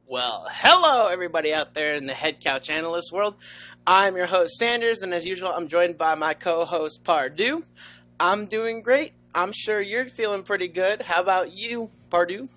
Well, hello everybody out there in the head couch analyst world. I'm your host Sanders, and as usual, I'm joined by my co-host Pardue. I'm doing great. I'm sure you're feeling pretty good. How about you, Pardue?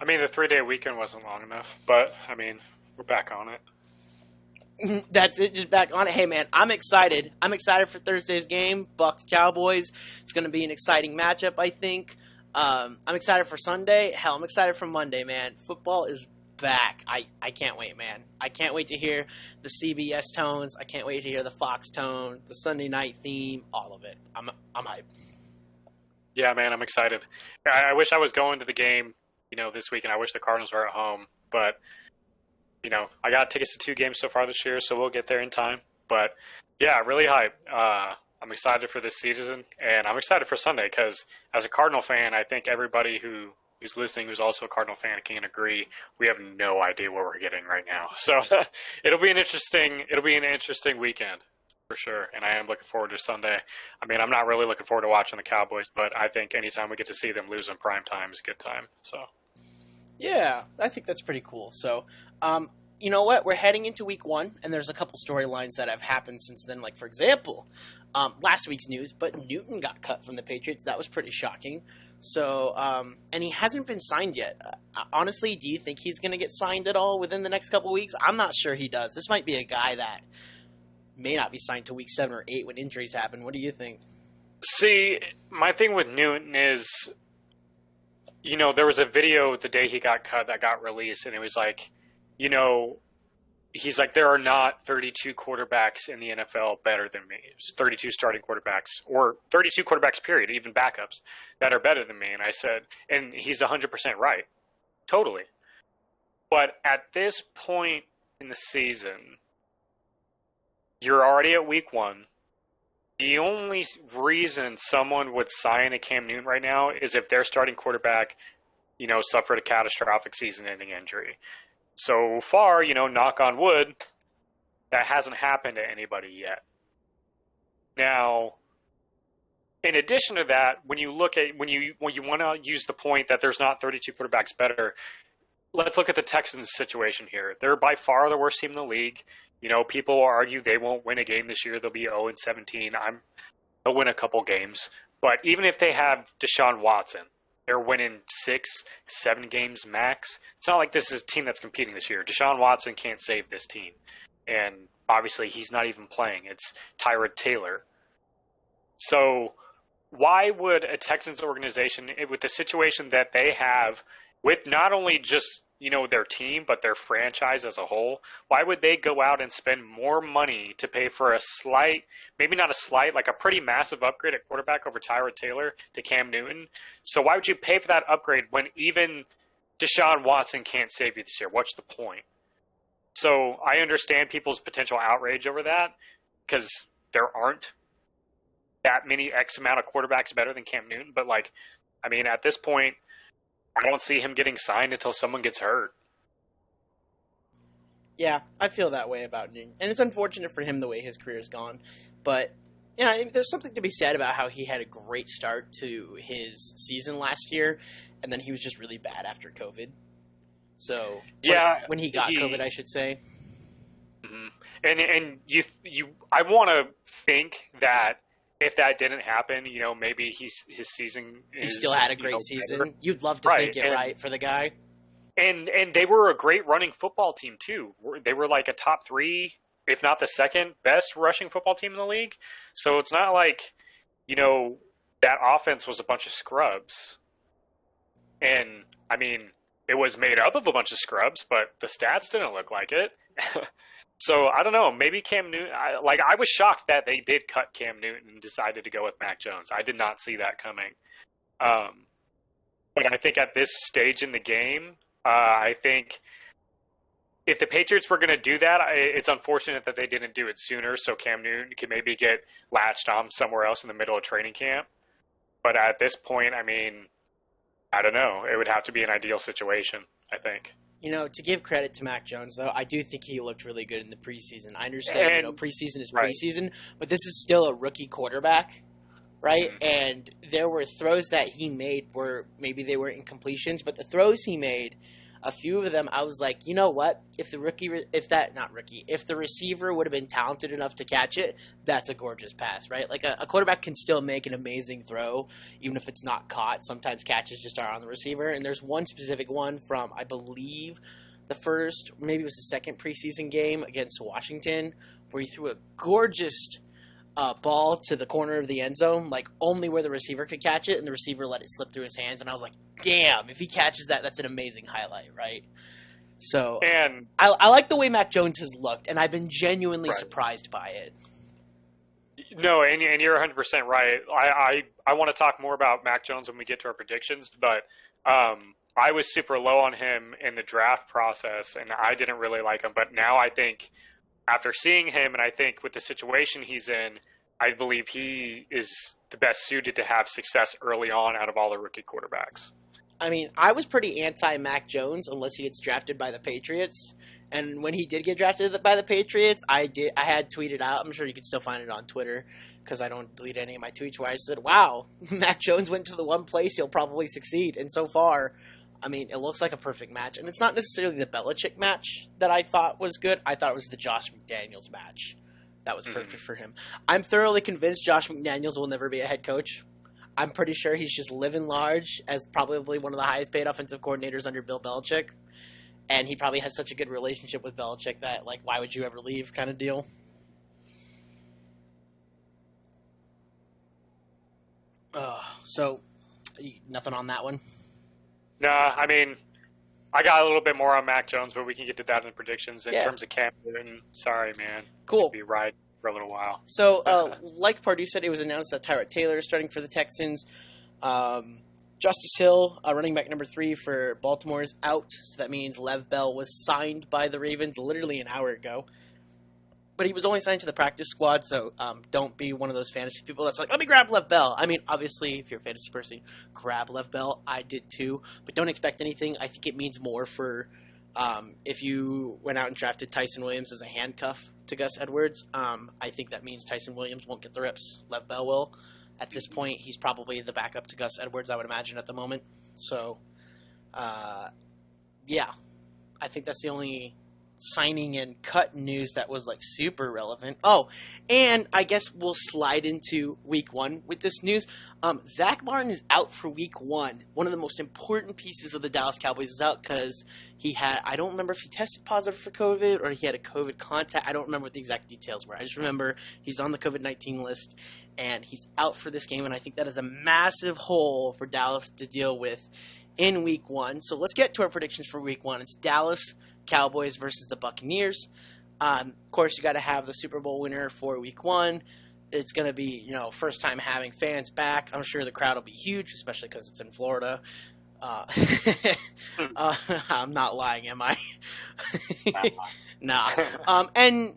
I mean, the 3-day weekend wasn't long enough, but, I mean, we're back on it. That's it, just back on it. Hey, man, I'm excited. I'm excited for Thursday's game, Bucs Cowboys. It's going to be an exciting matchup, I think. I'm excited for Sunday. Hell, I'm excited for Monday, man. Football is back. I can't wait, man. I can't wait to hear the CBS tones. I can't wait to hear the Fox tone, the Sunday night theme, all of it. I'm hyped. Yeah, man, I'm excited. I wish I was going to the game, this weekend. I wish the Cardinals were at home, but, I got tickets to 2 games so far this year, so we'll get there in time. But, yeah, really hyped. I'm excited for this season, and I'm excited for Sunday because as a Cardinal fan, I think everybody who's listening who's also a Cardinal fan can agree we have no idea what we're getting right now. So it'll be an interesting weekend for sure, and I am looking forward to Sunday. I mean, I'm not really looking forward to watching the Cowboys, but I think anytime we get to see them lose in prime time is a good time. So yeah, I think that's pretty cool. So, you know what? We're heading into week 1, and there's a couple storylines that have happened since then. Like, for example, last week's news, but Newton got cut from the Patriots. That was pretty shocking. So, and he hasn't been signed yet. Honestly, do you think he's going to get signed at all within the next couple weeks? I'm not sure he does. This might be a guy that may not be signed to week 7 or 8 when injuries happen. What do you think? See, my thing with Newton is, there was a video the day he got cut that got released, and it was like, he's like, there are not 32 quarterbacks in the NFL better than me. It's 32 starting quarterbacks, or 32 quarterbacks, period, even backups, that are better than me. And I said, and he's 100% right. Totally. But at this point in the season, you're already at week 1. The only reason someone would sign a Cam Newton right now is if their starting quarterback, suffered a catastrophic season-ending injury. So far, knock on wood, that hasn't happened to anybody yet. Now, in addition to that, when you want to use the point that there's not 32 quarterbacks better, let's look at the Texans situation here. They're by far the worst team in the league. People will argue they won't win a game this year. They'll be 0-17. They'll win a couple games. But even if they have Deshaun Watson, they're winning 6-7 games max. It's not like this is a team that's competing this year. Deshaun Watson can't save this team. And obviously he's not even playing. It's Tyrod Taylor. So why would a Texans organization, with the situation that they have, with not only just, their team, but their franchise as a whole, why would they go out and spend more money to pay for a slight, maybe not a slight, like a pretty massive upgrade at quarterback over Tyrod Taylor to Cam Newton? So why would you pay for that upgrade when even Deshaun Watson can't save you this year? What's the point? So I understand people's potential outrage over that because there aren't that many X amount of quarterbacks better than Cam Newton. But, at this point, I don't see him getting signed until someone gets hurt. Yeah, I feel that way about Newton. And it's unfortunate for him the way his career's gone. But, there's something to be said about how he had a great start to his season last year, and then he was just really bad after COVID. So, yeah, when he got COVID, I should say. Mm-hmm. And I want to think that if that didn't happen, maybe his season is... He still had a great season. Better. You'd love to think it right for the guy. And they were a great running football team, too. They were like a top 3, if not the second best rushing football team in the league. So it's not like, that offense was a bunch of scrubs. And, it was made up of a bunch of scrubs, but the stats didn't look like it. So, I don't know, maybe Cam Newton, I was shocked that they did cut Cam Newton and decided to go with Mac Jones. I did not see that coming. But I think at this stage in the game, I think if the Patriots were going to do that, it's unfortunate that they didn't do it sooner so Cam Newton could maybe get latched on somewhere else in the middle of training camp. But at this point, I don't know. It would have to be an ideal situation, I think. To give credit to Mac Jones, though, I do think he looked really good in the preseason. I understand, preseason is preseason, right, but this is still a rookie quarterback, right? Mm-hmm. And there were throws that he made where maybe they weren't incompletions, but the throws he made, a few of them, I was like, you know what? If the receiver would have been talented enough to catch it, that's a gorgeous pass, right? Like a quarterback can still make an amazing throw, even if it's not caught. Sometimes catches just are on the receiver. And there's one specific one from, I believe, the first, maybe it was the second preseason game against Washington, where he threw a gorgeous ball to the corner of the end zone, like only where the receiver could catch it, and the receiver let it slip through his hands. And I was like, damn, if he catches that, that's an amazing highlight, right? So And I like the way Mac Jones has looked, and I've been genuinely surprised by it. No, and you're 100% right. I want to talk more about Mac Jones when we get to our predictions, but I was super low on him in the draft process, and I didn't really like him. But now I think, after seeing him, and I think with the situation he's in, I believe he is the best suited to have success early on out of all the rookie quarterbacks. I mean, I was pretty anti-Mac Jones unless he gets drafted by the Patriots. And when he did get drafted by the Patriots, I had tweeted out, I'm sure you can still find it on Twitter because I don't delete any of my tweets, where I said, wow, Mac Jones went to the one place he'll probably succeed. And so far, I mean, it looks like a perfect match. And it's not necessarily the Belichick match that I thought was good. I thought it was the Josh McDaniels match that was perfect for him. I'm thoroughly convinced Josh McDaniels will never be a head coach. I'm pretty sure he's just living large as probably one of the highest paid offensive coordinators under Bill Belichick. And he probably has such a good relationship with Belichick that, like, why would you ever leave kind of deal. So, nothing on that one? Nah, I mean, I got a little bit more on Mac Jones, but we can get to that in the predictions. In terms of Cam Newton, sorry, man. Cool. Be right for a little while. So, like Pardue said, it was announced that Tyrod Taylor is starting for the Texans. Justice Hill, running back number 3 for Baltimore, is out. So that means Lev Bell was signed by the Ravens literally an hour ago. But he was only signed to the practice squad, so don't be one of those fantasy people that's like, let me grab Lev Bell. I mean, obviously, if you're a fantasy person, grab Lev Bell. I did too. But don't expect anything. I think it means more for if you went out and drafted Tyson Williams as a handcuff to Gus Edwards. I think that means Tyson Williams won't get the reps. Lev Bell will. At this point, he's probably the backup to Gus Edwards, I would imagine, at the moment. So, yeah. I think that's the only signing and cut news that was, like, super relevant. Oh, and I guess we'll slide into week 1 with this news. Zack Martin is out for week 1. One of the most important pieces of the Dallas Cowboys is out because he had, I don't remember if he tested positive for COVID or he had a COVID contact. I don't remember what the exact details were. I just remember he's on the COVID-19 list and he's out for this game. And I think that is a massive hole for Dallas to deal with in week 1. So let's get to our predictions for week 1. It's Dallas Cowboys versus the Buccaneers. Of course, you got to have the Super Bowl winner for week 1. It's going to be, first time having fans back. I'm sure the crowd will be huge, especially because it's in Florida. I'm not lying, am I? Nah. And,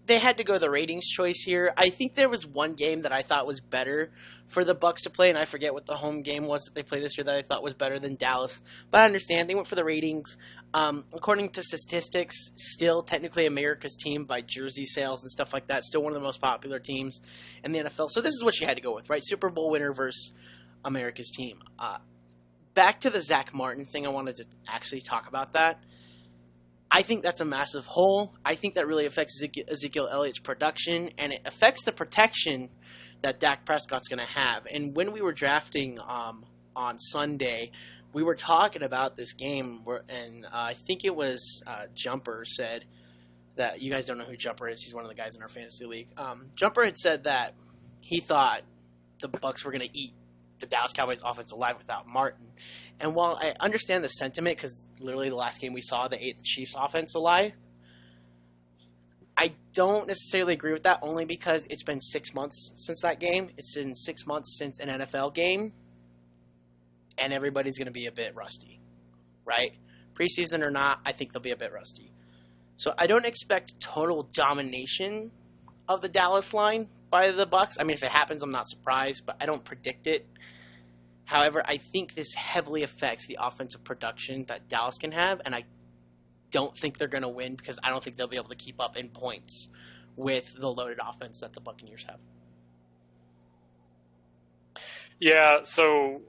they had to go the ratings choice here. I think there was one game that I thought was better for the Bucs to play, and I forget what the home game was that they played this year that I thought was better than Dallas. But I understand. They went for the ratings. According to statistics, still technically America's team by jersey sales and stuff like that. Still one of the most popular teams in the NFL. So this is what you had to go with, right? Super Bowl winner versus America's team. Back to the Zack Martin thing, I wanted to actually talk about that. I think that's a massive hole. I think that really affects Ezekiel Elliott's production, and it affects the protection that Dak Prescott's going to have. And when we were drafting on Sunday, we were talking about this game, and I think it was Jumper said that, you guys don't know who Jumper is. He's one of the guys in our fantasy league. Jumper had said that he thought the Bucs were going to eat the Dallas Cowboys offense alive without Martin. And while I understand the sentiment, because literally the last game we saw, they ate the Chiefs offense alive, I don't necessarily agree with that, only because it's been 6 months since that game. It's been 6 months since an NFL game, and everybody's going to be a bit rusty, right? Preseason or not, I think they'll be a bit rusty. So I don't expect total domination of the Dallas line by the Bucs. I mean, if it happens, I'm not surprised, but I don't predict it. However, I think this heavily affects the offensive production that Dallas can have, and I don't think they're going to win because I don't think they'll be able to keep up in points with the loaded offense that the Buccaneers have. Yeah, so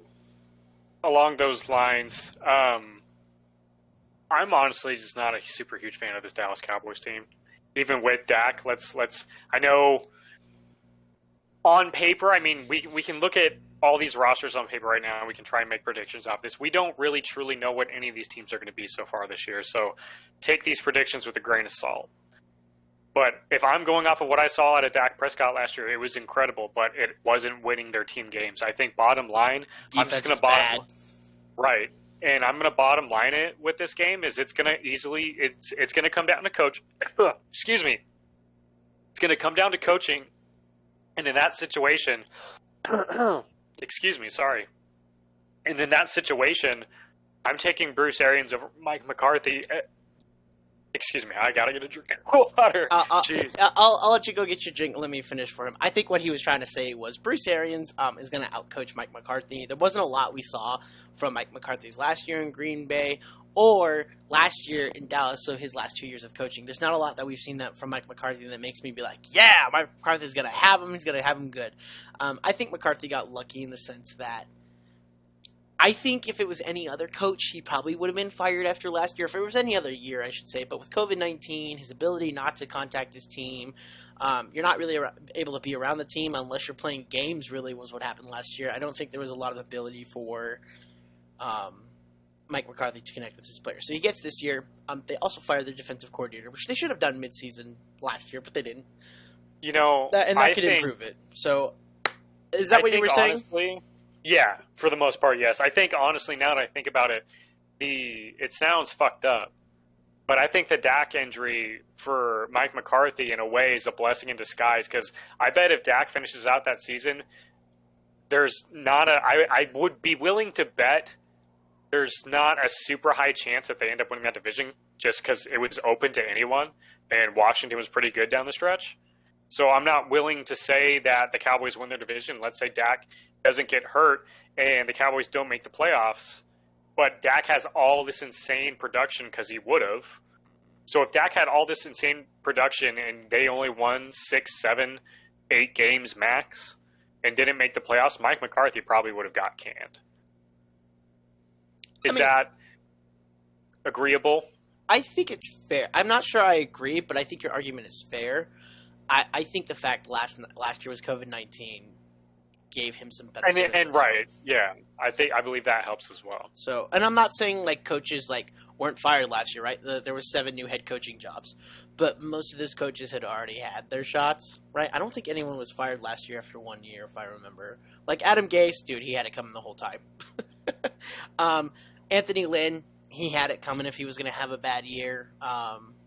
along those lines, I'm honestly just not a super huge fan of this Dallas Cowboys team. Even with Dak, I know on paper, I mean, we can look at all these rosters on paper right now and we can try and make predictions off this. We don't really truly know what any of these teams are going to be so far this year. So take these predictions with a grain of salt. But if I'm going off of what I saw out of Dak Prescott last year, it was incredible, but it wasn't winning their team games. I think bottom line, I'm just going to bottom right. And I'm going to bottom line it with this game is it's going to come down to coach. Excuse me. It's going to come down to coaching. And in that situation, excuse me, sorry. And in that situation, I'm taking Bruce Arians over Mike McCarthy. Excuse me, I gotta get a drink of water. Jeez. I'll let you go get your drink. Let me finish for him. I think what he was trying to say was Bruce Arians is going to outcoach Mike McCarthy. There wasn't a lot we saw from Mike McCarthy's last year in Green Bay or last year in Dallas, so his last 2 years of coaching. There's not a lot that we've seen that from Mike McCarthy that makes me be like, yeah, Mike McCarthy's going to have him. He's going to have him good. I think McCarthy got lucky in the sense that I think if it was any other coach, he probably would have been fired after last year. If it was any other year, I should say. But with COVID-19, his ability not to contact his team, you're not really able to be around the team unless you're playing games, really was what happened last year. I don't think there was a lot of ability for Mike McCarthy to connect with his players. So he gets this year. They also fired their defensive coordinator, which they should have done midseason last year, but they didn't. That could improve it. So is that what you were saying? Honestly, yeah, for the most part, yes. I think, honestly, now that I think about it, it sounds fucked up. But I think the Dak injury for Mike McCarthy, in a way, is a blessing in disguise. Because I bet if Dak finishes out that season, there's not I would be willing to bet there's not a super high chance that they end up winning that division just because it was open to anyone. And Washington was pretty good down the stretch. So I'm not willing to say that the Cowboys win their division. Let's say Dak doesn't get hurt and the Cowboys don't make the playoffs, but Dak has all this insane production because he would have. So if Dak had all this insane production and they only won 6, 7, 8 games max and didn't make the playoffs, Mike McCarthy probably would have got canned. Is that agreeable? I think it's fair. I'm not sure I agree, but I think your argument is fair. I think the fact last year was COVID-19 gave him some benefit. And right, yeah. I believe that helps as well. So, and I'm not saying like coaches weren't fired last year, right? There were 7 new head coaching jobs, but most of those coaches had already had their shots, right? I don't think anyone was fired last year after 1 year, if I remember. Like Adam Gase, dude, he had it coming the whole time. Anthony Lynn, he had it coming if he was going to have a bad year.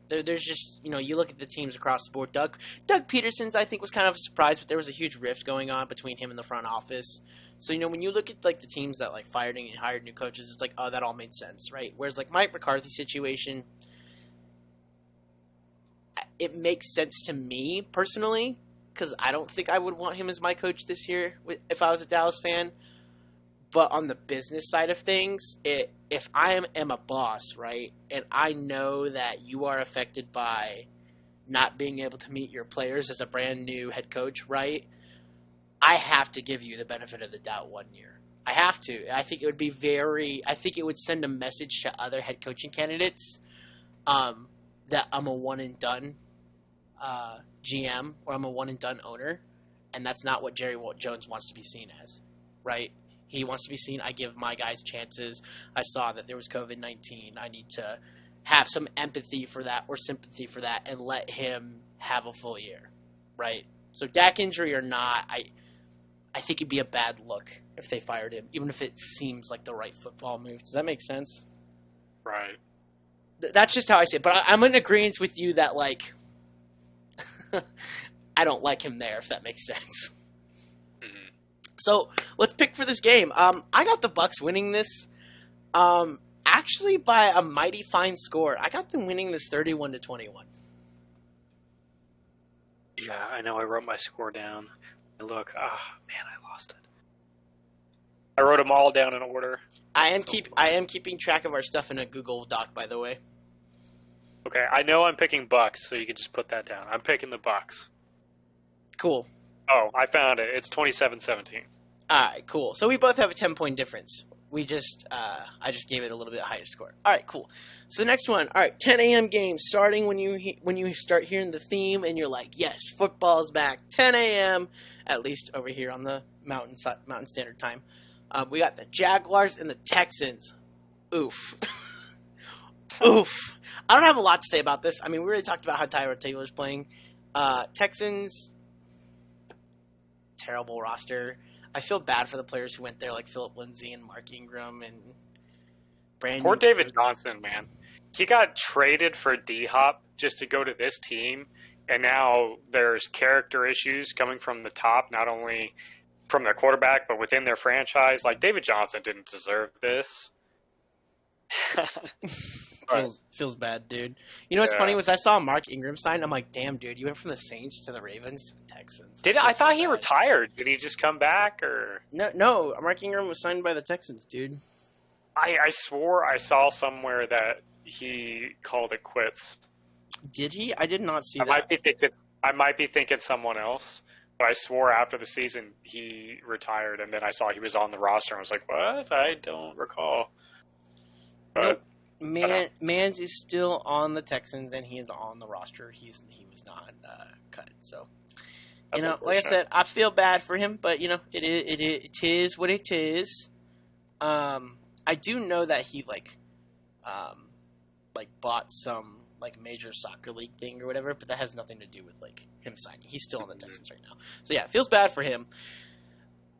There's just, you look at the teams across the board. Doug Peterson's, I think, was kind of a surprise, but there was a huge rift going on between him and the front office. So, when you look at, the teams that, fired and hired new coaches, it's like, oh, that all made sense, right? Whereas, Mike McCarthy's situation, it makes sense to me, personally, because I don't think I would want him as my coach this year if I was a Dallas fan. But on the business side of things, if I am a boss, right, and I know that you are affected by not being able to meet your players as a brand new head coach, right, I have to give you the benefit of the doubt 1 year. I have to. I think it would send a message to other head coaching candidates that I'm a one-and-done GM or I'm a one-and-done owner, and that's not what Jerry Jones wants to be seen as, right? He wants to be seen, I give my guys chances. I saw that there was COVID-19. I need to have some empathy for that or sympathy for that and let him have a full year, right? So Dak injury or not, I think it'd be a bad look if they fired him, even if it seems like the right football move. Does that make sense? Right. That's just how I see it. But I'm in agreement with you that, I don't like him there, if that makes sense. So let's pick for this game. I got the Bucs winning this, actually by a mighty fine score. I got them winning this 31-21. Yeah, I know. I wrote my score down. Look, man, I lost it. I wrote them all down in order. I am keeping track of our stuff in a Google Doc, by the way. Okay, I know I'm picking Bucs, so you can just put that down. I'm picking the Bucs. Cool. Oh, I found it. It's 27-17. All right, cool. So we both have a 10-point difference. I just gave it a little bit higher score. All right, cool. So next one. All right, 10 a.m. game starting when you start hearing the theme and you're like, yes, football's back. 10 a.m. at least over here on the Mountain Standard Time. We got the Jaguars and the Texans. Oof. Oof. I don't have a lot to say about this. I mean, we already talked about how Tyrod Taylor's playing. Texans, terrible roster. I feel bad for the players who went there, like Philip Lindsay and Mark Ingram and Brandon. Poor David Johnson, man. He got traded for D-Hop just to go to this team, and now there's character issues coming from the top, not only from their quarterback, but within their franchise. Like, David Johnson didn't deserve this. Feels bad, dude. You know what's funny was I saw Mark Ingram sign. I'm like, damn, dude, you went from the Saints to the Ravens to the Texans. I thought he retired. Did he just come back, or no? Mark Ingram was signed by the Texans, dude. I swore I saw somewhere that he called it quits. Did he? I did not see that. I might be thinking someone else, but I swore after the season he retired, and then I saw he was on the roster, and I was like, what? I don't recall. But Mans is still on the Texans, and he is on the roster. He was not cut. So, like I said, I feel bad for him, but it is what it is. I do know that he bought some major soccer league thing or whatever, but that has nothing to do with him signing. He's still on the Texans right now. So yeah, it feels bad for him.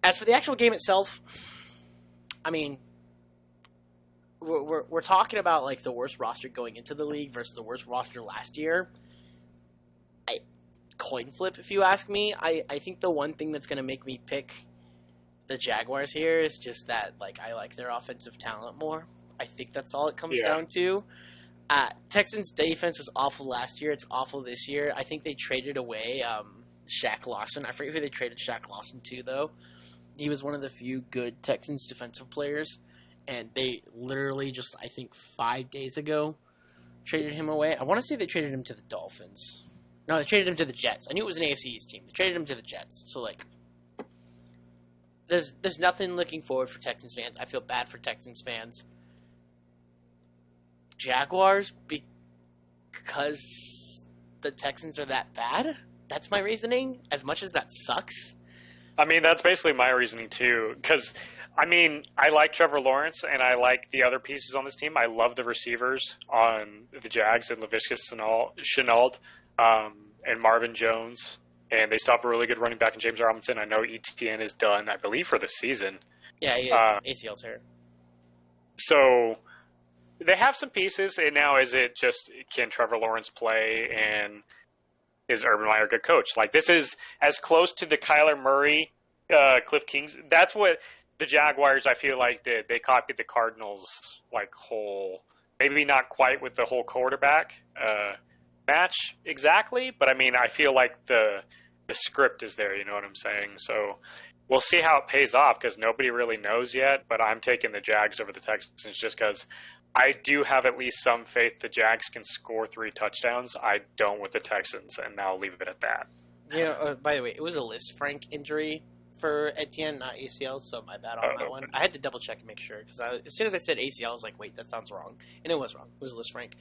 As for the actual game itself, I mean, we're talking about the worst roster going into the league versus the worst roster last year. Coin flip, if you ask me. I think the one thing that's going to make me pick the Jaguars here is just that I like their offensive talent more. I think that's all it comes down to. Texans defense was awful last year. It's awful this year. I think they traded away Shaq Lawson. I forget who they traded Shaq Lawson to, though. He was one of the few good Texans defensive players. And they literally just, I think, 5 days ago, traded him away. I want to say they traded him to the Dolphins. No, they traded him to the Jets. I knew it was an AFC East team. They traded him to the Jets. So, there's nothing looking forward for Texans fans. I feel bad for Texans fans. Jaguars, because the Texans are that bad? That's my reasoning, as much as that sucks. I mean, that's basically my reasoning, too, because I like Trevor Lawrence, and I like the other pieces on this team. I love the receivers on the Jags and Laviska Shenault and Marvin Jones. And they still have a really good running back in James Robinson. I know ETN is done, I believe, for the season. Yeah, he is. ACL's hurt. So they have some pieces, and now is it just can Trevor Lawrence play, and is Urban Meyer a good coach? This is as close to the Kyler Murray, Cliff Kings. That's what the Jaguars, I feel like, did. They copied the Cardinals, whole, maybe not quite with the whole quarterback match exactly, but I feel like the script is there, you know what I'm saying? So we'll see how it pays off, because nobody really knows yet, but I'm taking the Jags over the Texans just because I do have at least some faith the Jags can score 3 touchdowns. I don't with the Texans, and I'll leave it at that. By the way, it was a Lisfranc injury for Etienne, not ACL, so my bad on that one. I had to double check and make sure, because as soon as I said ACL, I was like, wait, that sounds wrong. And it was wrong. It was Lisfranc.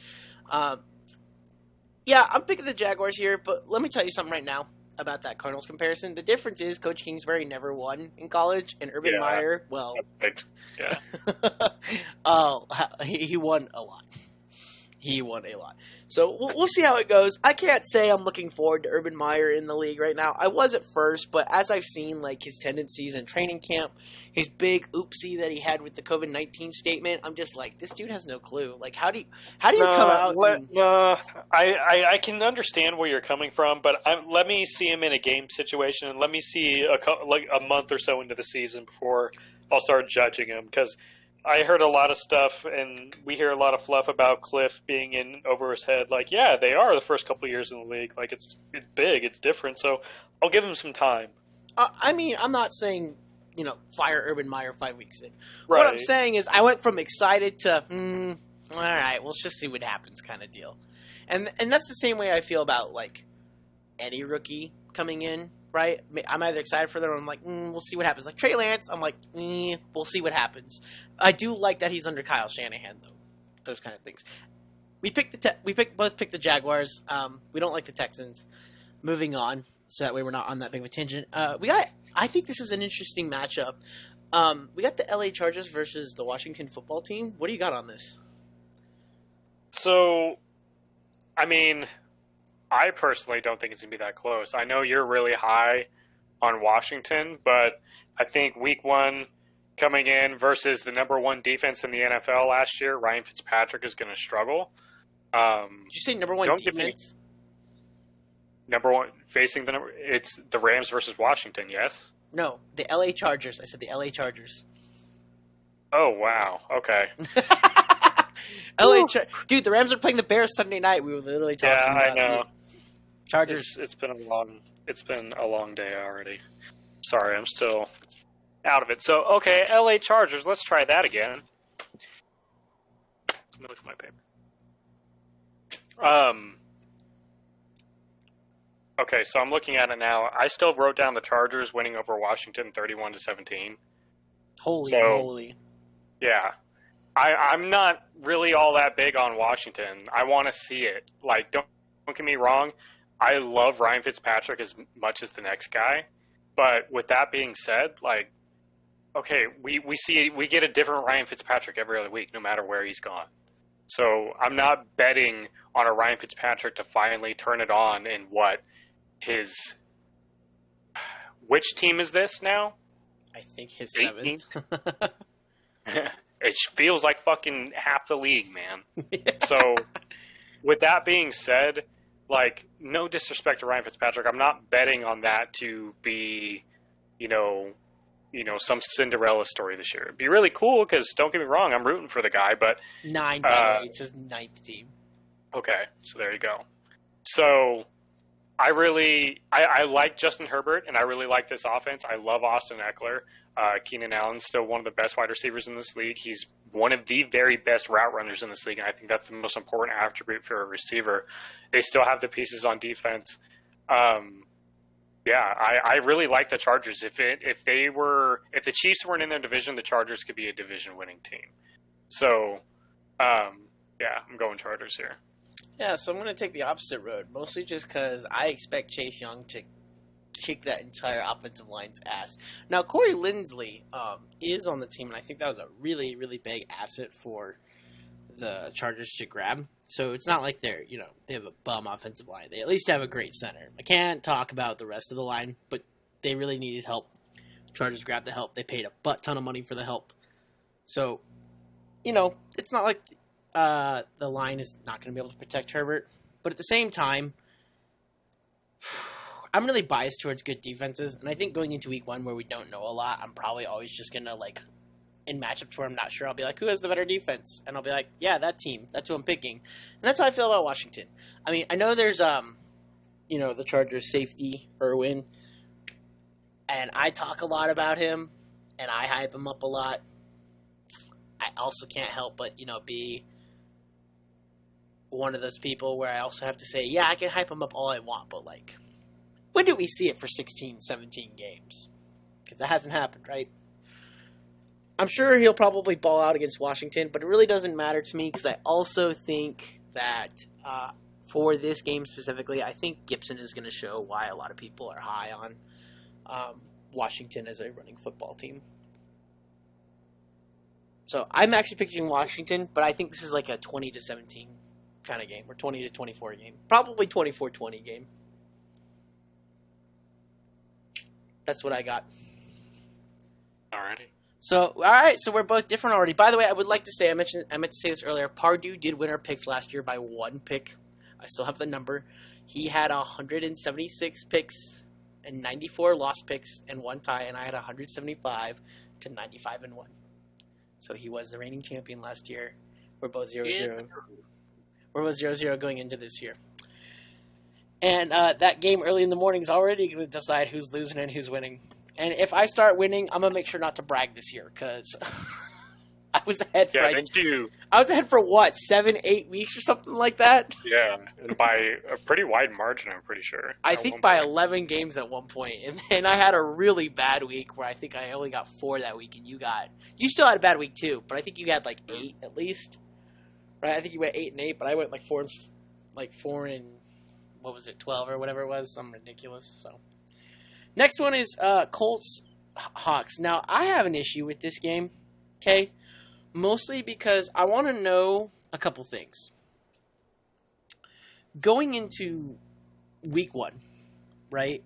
Yeah, I'm picking the Jaguars here, but let me tell you something right now about that Cardinals comparison. The difference is Coach Kingsbury never won in college, and Urban Meyer, well, he won a lot. He won a lot. So we'll see how it goes. I can't say I'm looking forward to Urban Meyer in the league right now. I was at first, but as I've seen his tendencies in training camp, his big oopsie that he had with the COVID-19 statement, I'm just like, this dude has no clue. How do you come out? I can understand where you're coming from, but let me see him in a game situation, and let me see a month or so into the season before I'll start judging him, because I heard a lot of stuff, and we hear a lot of fluff about Cliff being in over his head. Yeah, they are the first couple of years in the league. It's big, it's different. So I'll give him some time. I'm not saying, fire Urban Meyer 5 weeks in. Right. What I'm saying is I went from excited to, all right, let's just see what happens kind of deal. And that's the same way I feel about, any rookie coming in. right? I'm either excited for them or I'm like, we'll see what happens. Like Trey Lance, I'm like, we'll see what happens. I do like that he's under Kyle Shanahan, though. Those kind of things. We both picked the Jaguars. We don't like the Texans. Moving on, so that way we're not on that big of a tangent. I think this is an interesting matchup. We got the LA Chargers versus the Washington football team. What do you got on this? So, I mean, I personally don't think it's going to be that close. I know you're really high on Washington, but I think week one coming in versus the number one defense in the NFL last year, Ryan Fitzpatrick is going to struggle. Did you say number one defense? Number one, facing it's the Rams versus Washington, yes? No, the LA Chargers. I said the LA Chargers. Oh, wow. Okay. Dude, the Rams are playing the Bears Sunday night. We were literally talking about I know. Chargers. It's been a long day already. Sorry, I'm still out of it. So, okay, LA Chargers. Let's try that again. Let me look at my paper. Okay, so I'm looking at it now. I still wrote down the Chargers winning over Washington 31-17. Holy. Yeah. I'm not really all that big on Washington. I want to see it. Like, don't get me wrong. I love Ryan Fitzpatrick as much as the next guy. But with that being said, like, okay, we get a different Ryan Fitzpatrick every other week, no matter where he's gone. So I'm not betting on a Ryan Fitzpatrick to finally turn it on in which team is this now? I think his 18th? 7th. It feels like fucking half the league, man. Yeah. So with that being said, like, no disrespect to Ryan Fitzpatrick, I'm not betting on that to be, some Cinderella story this year. It'd be really cool because, don't get me wrong, I'm rooting for the guy, but... 9, by the way. It's his 9th team. Okay, so there you go. So I like Justin Herbert, and I really like this offense. I love Austin Eckler. Keenan Allen's still one of the best wide receivers in this league. He's one of the very best route runners in this league, and I think that's the most important attribute for a receiver. They still have the pieces on defense. I really like the Chargers. If the Chiefs weren't in their division, the Chargers could be a division-winning team. So, I'm going Chargers here. Yeah, so I'm going to take the opposite road, mostly just because I expect Chase Young to kick that entire offensive line's ass. Now, Corey Linsley is on the team, and I think that was a really, really big asset for the Chargers to grab. So it's not like they have a bum offensive line. They at least have a great center. I can't talk about the rest of the line, but they really needed help. Chargers grabbed the help. They paid a butt ton of money for the help. So, it's not like the line is not going to be able to protect Herbert. But at the same time, I'm really biased towards good defenses. And I think going into week one where we don't know a lot, I'm probably always just going to, in matchups where I'm not sure, I'll be like, who has the better defense? And I'll be like, yeah, that team. That's who I'm picking. And that's how I feel about Washington. I mean, I know there's, the Chargers safety, Irwin. And I talk a lot about him. And I hype him up a lot. I also can't help but, be one of those people where I also have to say, yeah, I can hype him up all I want, but, when do we see it for 16, 17 games? Because that hasn't happened, right? I'm sure he'll probably ball out against Washington, but it really doesn't matter to me because I also think that for this game specifically, I think Gibson is going to show why a lot of people are high on Washington as a running football team. So I'm actually picking Washington, but I think this is like a 20-17 kind of game, or 20-24 game. Probably 24-20 game. That's what I got. Alrighty. So, alright, so we're both different already. By the way, I would like to say, I meant to say this earlier, Pardue did win our picks last year by 1 pick. I still have the number. He had 176 picks and 94 lost picks and 1 tie, and I had 175 to 95 and 1. So he was the reigning champion last year. We're both 0-0. We're both 0-0 going into this year. And that game early in the morning is already going to decide who's losing and who's winning. And if I start winning, I'm going to make sure not to brag this year because I was ahead for thank you. I was ahead for what, 7-8 weeks or something like that. Yeah, and by a pretty wide margin, I'm pretty sure. I think by 11 games at one point, and then I had a really bad week where I think I only got 4 that week, and you still had a bad week too, but I think you had like 8 at least, right? I think you went 8-8, but I went like 4 and what was it, 12 or whatever it was, something ridiculous. So next one is Colts Hawks. Now I have an issue with this game, okay? Mostly because I want to know a couple things. Going into week 1, right?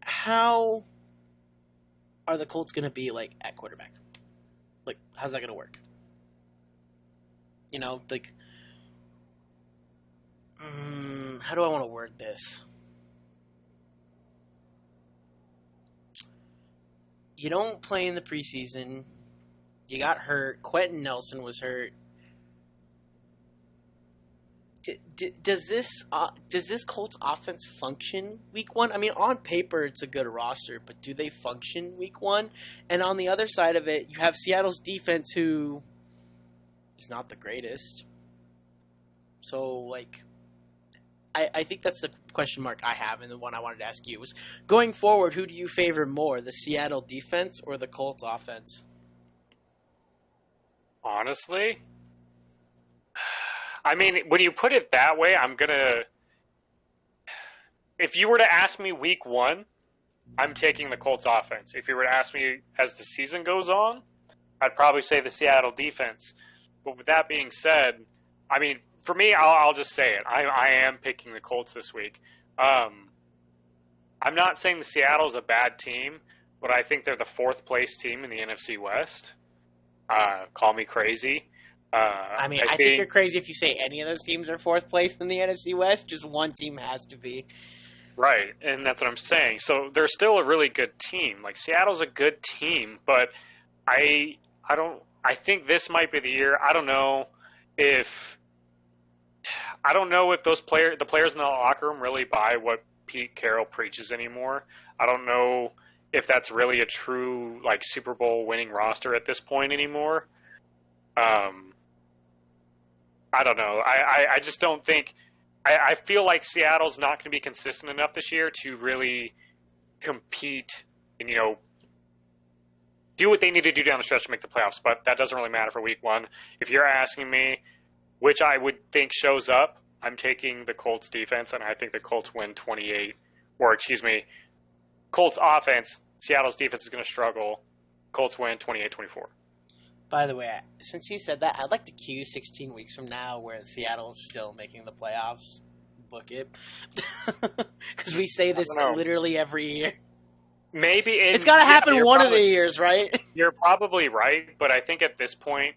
How are the Colts going to be, like, at quarterback? Like, how's that going to work? You know, like, how do I want to word this? You don't play in the preseason. You got hurt. Quentin Nelson was hurt. Does this Colts offense function week 1? I mean, on paper it's a good roster, but do they function week 1? And on the other side of it, you have Seattle's defense, who is not the greatest. So, like, I think that's the question mark I have, and the one I wanted to ask you was, going forward, who do you favor more, the Seattle defense or the Colts offense? Honestly, I mean, when you put it that way, if you were to ask me week 1, I'm taking the Colts offense. If you were to ask me as the season goes on, I'd probably say the Seattle defense. But with that being said, I mean, for me, I'll just say it. I am picking the Colts this week. I'm not saying the Seattle's a bad team, but I think they're the 4th place team in the NFC West. Call me crazy. I think you're crazy if you say any of those teams are 4th place in the NFC West. Just one team has to be. Right, and that's what I'm saying. So they're still a really good team. Like, Seattle's a good team, but I think this might be the year. I don't know if the players in the locker room really buy what Pete Carroll preaches anymore. I don't know if that's really a true, like, Super Bowl winning roster at this point anymore. I don't know. I just don't think – I feel like Seattle's not going to be consistent enough this year to really compete and, do what they need to do down the stretch to make the playoffs. But that doesn't really matter for week 1. If you're asking me which I would think shows up, I'm taking the Colts defense, and I think the Colts win 28 – or, excuse me, Colts offense. Seattle's defense is going to struggle. Colts win 28-24. By the way, since he said that, I'd like to cue 16 weeks from now where Seattle is still making the playoffs. Book it. Because we say this literally every year. Maybe. It's got to happen one of the years, right? You're probably right, but I think at this point,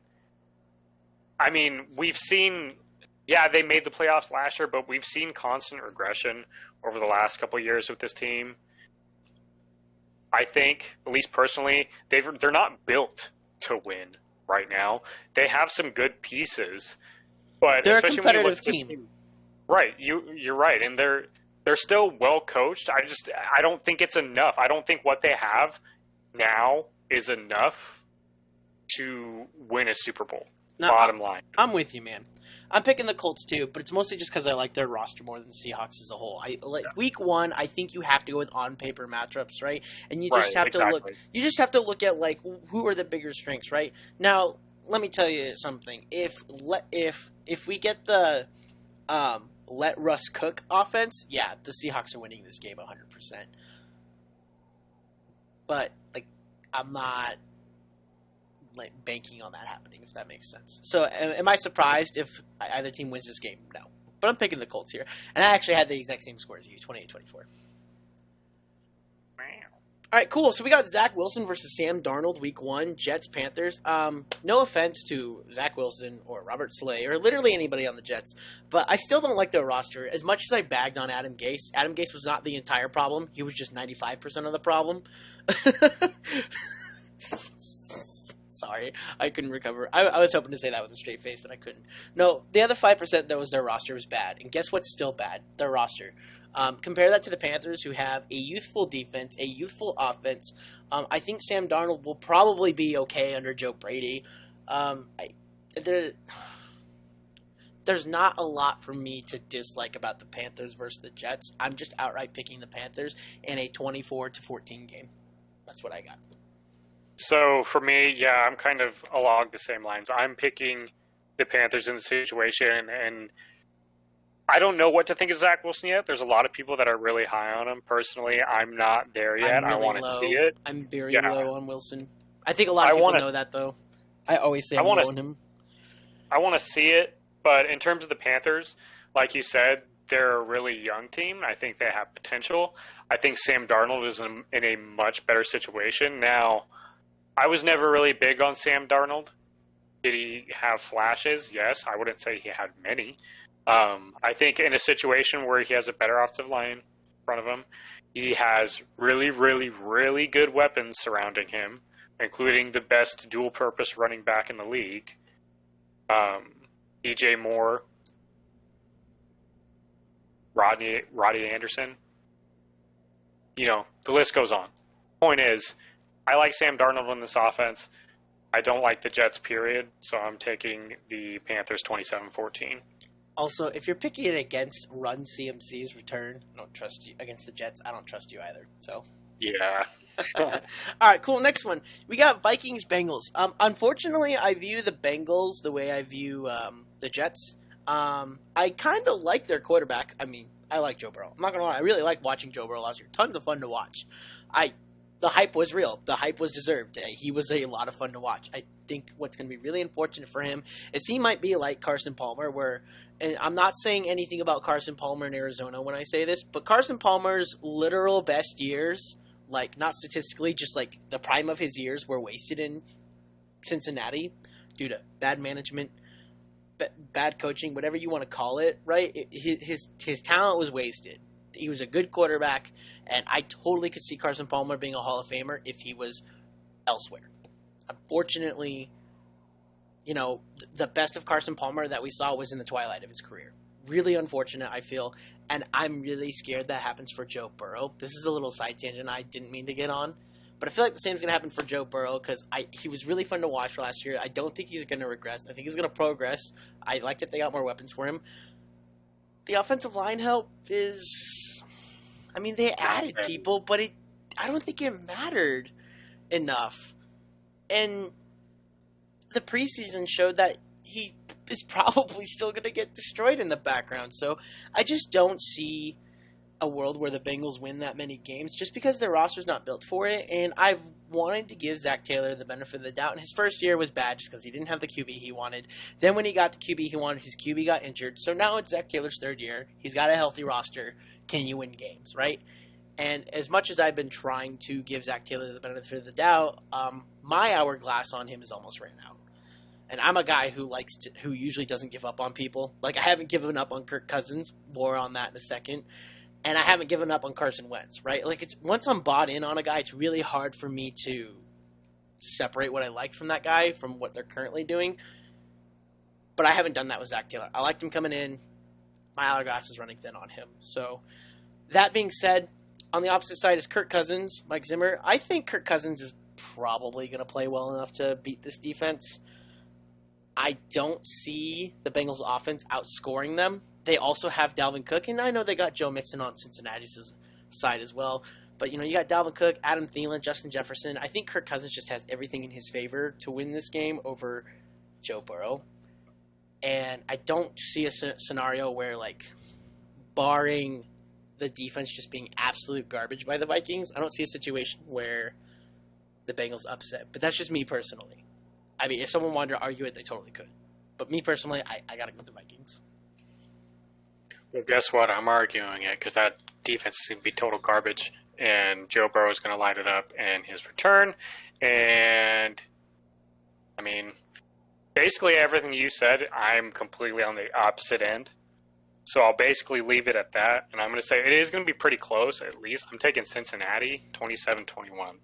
I mean, we've seen, they made the playoffs last year, but we've seen constant regression over the last couple of years with this team. I think, at least personally, they're not built to win right now. They have some good pieces, but they're especially a competitive when you look at team. Right, you're right, and they're still well coached. I don't think it's enough. I don't think what they have now is enough to win a Super Bowl. No, bottom line. I'm with you, man. I'm picking the Colts too, but it's mostly just because I like their roster more than the Seahawks as a whole. Week 1, I think you have to go with on paper matchups, right? And you just have to look. You just have to look at, like, who are the bigger strengths, right? Now, let me tell you something. If we get the let Russ cook offense, yeah, the Seahawks are winning this game 100%. But, like, I'm not, like, banking on that happening, if that makes sense. So, am I surprised if either team wins this game? No. But I'm picking the Colts here. And I actually had the exact same score as you, 28-24. All right, cool. So we got Zach Wilson versus Sam Darnold, week 1, Jets, Panthers. No offense to Zach Wilson or Robert Saleh or literally anybody on the Jets, but I still don't like their roster. As much as I bagged on Adam Gase was not the entire problem. He was just 95% of the problem. Sorry, I couldn't recover. I was hoping to say that with a straight face, and I couldn't. No, the other 5%, though, was their roster was bad. And guess what's still bad? Their roster. Compare that to the Panthers, who have a youthful defense, a youthful offense. I think Sam Darnold will probably be okay under Joe Brady. There's not a lot for me to dislike about the Panthers versus the Jets. I'm just outright picking the Panthers in a 24-14 game. That's what I got. So for me, yeah, I'm kind of along the same lines. I'm picking the Panthers in the situation, and I don't know what to think of Zach Wilson yet. There's a lot of people that are really high on him. Personally, I'm not there yet. Really I want to see it. I'm very low on Wilson. I think a lot of people know that, though. I always say I'm low on him. I want to see it, but in terms of the Panthers, like you said, they're a really young team. I think they have potential. I think Sam Darnold is in a much better situation. Now, I was never really big on Sam Darnold. Did he have flashes? Yes. I wouldn't say he had many. I think in a situation where he has a better offensive line in front of him, he has really, really, really good weapons surrounding him, including the best dual-purpose running back in the league, DJ Moore, Rodney Anderson. You know, the list goes on. Point is, I like Sam Darnold in this offense. I don't like the Jets, period, so I'm taking the Panthers 27-14. Also, if you're picking it against Run CMC's return, I don't trust you. Against the Jets, I don't trust you either. So, yeah. All right, cool. Next one. We got Vikings Bengals. Unfortunately, I view the Bengals the way I view the Jets. I kind of like their quarterback. I mean, I like Joe Burrow. I'm not going to lie. I really liked watching Joe Burrow last year. Tons of fun to watch. The hype was real. The hype was deserved. He was a lot of fun to watch. I think what's going to be really unfortunate for him is he might be like Carson Palmer, where, and I'm not saying anything about Carson Palmer in Arizona when I say this, but Carson Palmer's literal best years, like not statistically, just like the prime of his years, were wasted in Cincinnati due to bad management, bad coaching, whatever you want to call it, right? His talent was wasted. He was a good quarterback, and I totally could see Carson Palmer being a Hall of Famer if he was elsewhere. Unfortunately, you know, the best of Carson Palmer that we saw was in the twilight of his career. Really unfortunate, I feel, and I'm really scared that happens for Joe Burrow. This is a little side tangent I didn't mean to get on, but I feel like the same is going to happen for Joe Burrow because he was really fun to watch last year. I don't think he's going to regress. I think he's going to progress. I like that they got more weapons for him. The offensive line help is, I mean, they added people, but I don't think it mattered enough. And the preseason showed that he is probably still going to get destroyed in the background. So I just don't see a world where the Bengals win that many games just because their roster's not built for it. And I've wanted to give Zach Taylor the benefit of the doubt. And his first year was bad just because he didn't have the QB he wanted. Then when he got the QB he wanted, his QB got injured. So now it's Zach Taylor's third year. He's got a healthy roster. Can you win games, right? And as much as I've been trying to give Zach Taylor the benefit of the doubt, my hourglass on him is almost ran out. And I'm a guy who who usually doesn't give up on people. Like, I haven't given up on Kirk Cousins. More on that in a second. And I haven't given up on Carson Wentz, right? Like, once I'm bought in on a guy, it's really hard for me to separate what I like from that guy from what they're currently doing. But I haven't done that with Zach Taylor. I liked him coming in. My hourglass is running thin on him. So, that being said, on the opposite side is Kirk Cousins, Mike Zimmer. I think Kirk Cousins is probably going to play well enough to beat this defense. I don't see the Bengals offense outscoring them. They also have Dalvin Cook, and I know they got Joe Mixon on Cincinnati's side as well. But, you got Dalvin Cook, Adam Thielen, Justin Jefferson. I think Kirk Cousins just has everything in his favor to win this game over Joe Burrow. And I don't see a scenario where, barring the defense just being absolute garbage by the Vikings, I don't see a situation where the Bengals upset. But that's just me personally. I mean, if someone wanted to argue it, they totally could. But me personally, I got to go with the Vikings. Well, guess what? I'm arguing it because that defense is going to be total garbage, and Joe Burrow is going to light it up in his return. And, I mean, basically everything you said, I'm completely on the opposite end. So I'll basically leave it at that. And I'm going to say it is going to be pretty close, at least. I'm taking Cincinnati, 27-21.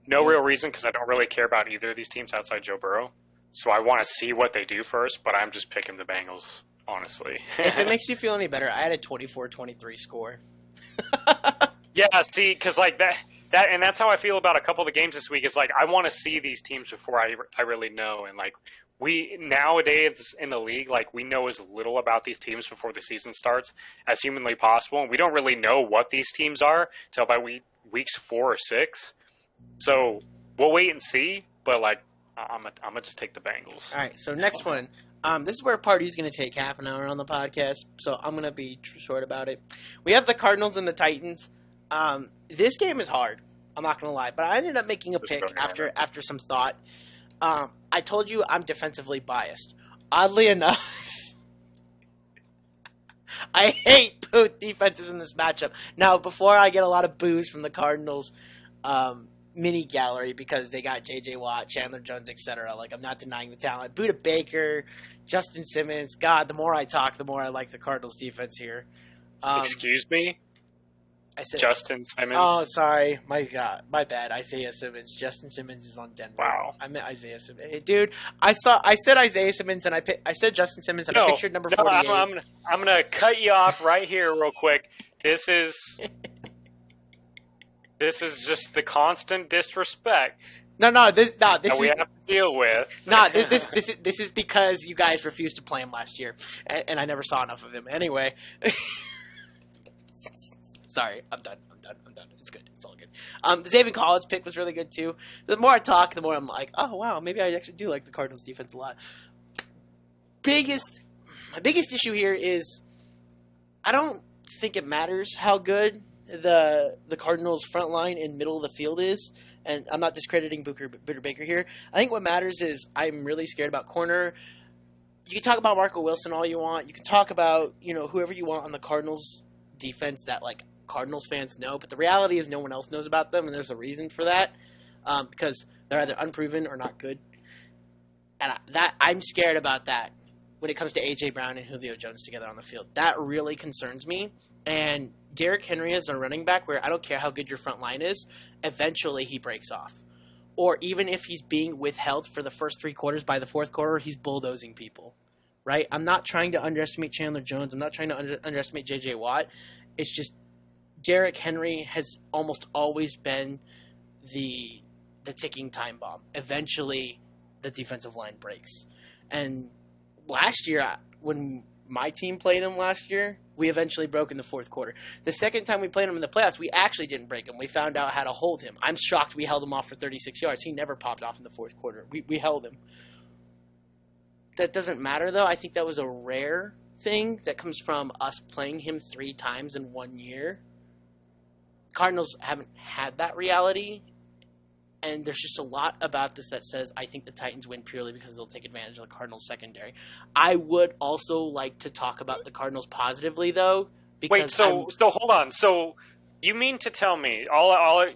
No real reason because I don't really care about either of these teams outside Joe Burrow. So I want to see what they do first, but I'm just picking the Bengals honestly. If it makes you feel any better, I had a 24-23 score. Yeah, see, because like that, and that's how I feel about a couple of the games this week. Is like I want to see these teams before I really know, and like we nowadays in the league, like we know as little about these teams before the season starts as humanly possible, and we don't really know what these teams are till by weeks 4 or 6. So we'll wait and see, but like I'm gonna just take the Bengals. All right, so next one. This is where Pardue's going to take half an hour on the podcast, so I'm going to be short about it. We have the Cardinals and the Titans. This game is hard. I'm not going to lie, but I ended up making a pick after some thought. I told you I'm defensively biased. Oddly enough, I hate both defenses in this matchup. Now, before I get a lot of boos from the Cardinals mini gallery because they got J.J. Watt, Chandler Jones, etc. Like, I'm not denying the talent. Buda Baker, Justin Simmons. God, the more I talk, the more I like the Cardinals defense here. Excuse me? I said Justin Simmons? Oh, sorry. My God. My bad. Isaiah Simmons. Justin Simmons is on Denver. Wow. I meant Isaiah Simmons. Hey, dude, I said Isaiah Simmons and I said Justin Simmons and I pictured number 48. I'm going to cut you off right here real quick. This is just the constant disrespect. This that is we have to deal with. this is because you guys refused to play him last year, and I never saw enough of him. Anyway, sorry, I'm done. It's good. It's all good. The Zaven Collins pick was really good too. The more I talk, the more I'm like, oh wow, maybe I actually do like the Cardinals defense a lot. My biggest issue here is I don't think it matters how good the Cardinals front line and middle of the field is, and I'm not discrediting Buda Baker here. I think what matters is I'm really scared about corner. You can talk about Marco Wilson all you want. You can talk about whoever you want on the Cardinals defense that like Cardinals fans know, but the reality is no one else knows about them, and there's a reason for that because they're either unproven or not good. And I'm scared about that when it comes to A.J. Brown and Julio Jones together on the field. That really concerns me. And Derrick Henry is a running back where I don't care how good your front line is, eventually he breaks off. Or even if he's being withheld for the first 3 quarters, by the 4th quarter, he's bulldozing people. Right? I'm not trying to underestimate Chandler Jones. I'm not trying to underestimate J.J. Watt. It's just Derrick Henry has almost always been the ticking time bomb. Eventually, the defensive line breaks. And last year, when my team played him last year, we eventually broke in the 4th quarter. The second time we played him in the playoffs, we actually didn't break him. We found out how to hold him. I'm shocked we held him off for 36 yards. He never popped off in the 4th quarter. We held him. That doesn't matter, though. I think that was a rare thing that comes from us playing him 3 times in 1 year. Cardinals haven't had that reality. And there's just a lot about this that says I think the Titans win purely because they'll take advantage of the Cardinals' secondary. I would also like to talk about the Cardinals positively, though. Wait, so hold on. So you mean to tell me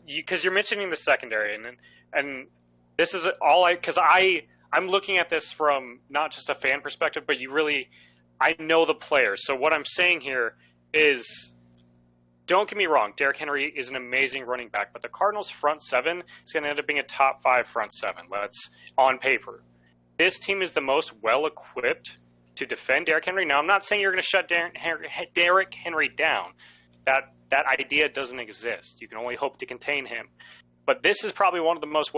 because you're mentioning the secondary, and this is because I'm looking at this from not just a fan perspective, but I know the players. So what I'm saying here is, don't get me wrong, Derrick Henry is an amazing running back, but the Cardinals' front 7 is going to end up being a top 5 front 7. That's on paper. This team is the most well-equipped to defend Derrick Henry. Now, I'm not saying you're going to shut Derrick Henry down. That idea doesn't exist. You can only hope to contain him. But this is probably one of the most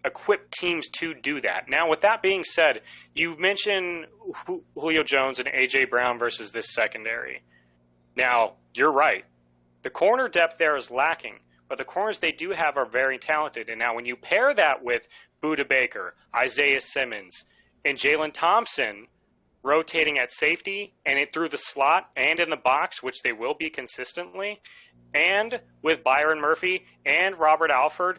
equipped teams to do that. Now, with that being said, you mentioned Julio Jones and A.J. Brown versus this secondary. Now, you're right. The corner depth there is lacking, but the corners they do have are very talented. And now when you pair that with Buda Baker, Isaiah Simmons, and Jalen Thompson rotating at safety and it through the slot and in the box, which they will be consistently, and with Byron Murphy and Robert Alford,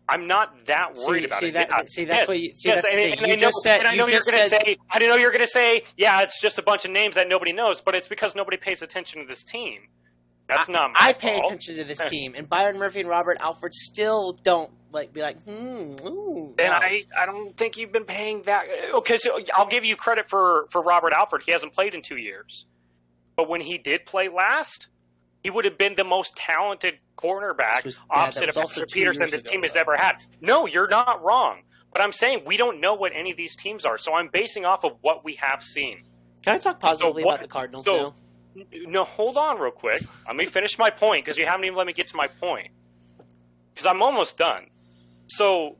I'm not that worried about it. That's what you yes, that's and I know you're going to say, yeah, it's just a bunch of names that nobody knows, but it's because nobody pays attention to this team. That's not my fault. I pay attention to this team, and Byron Murphy and Robert Alford still don't be like, ooh. And I don't think you've been paying that. Okay, so I'll give you credit for Robert Alford. He hasn't played in 2 years. But when he did play last, he would have been the most talented cornerback opposite of Patrick Peterson this team has ever had. No, you're not wrong. But I'm saying we don't know what any of these teams are, so I'm basing off of what we have seen. Can I talk positively about the Cardinals now? No, hold on real quick. Let me finish my point, because you haven't even let me get to my point. Because I'm almost done. So,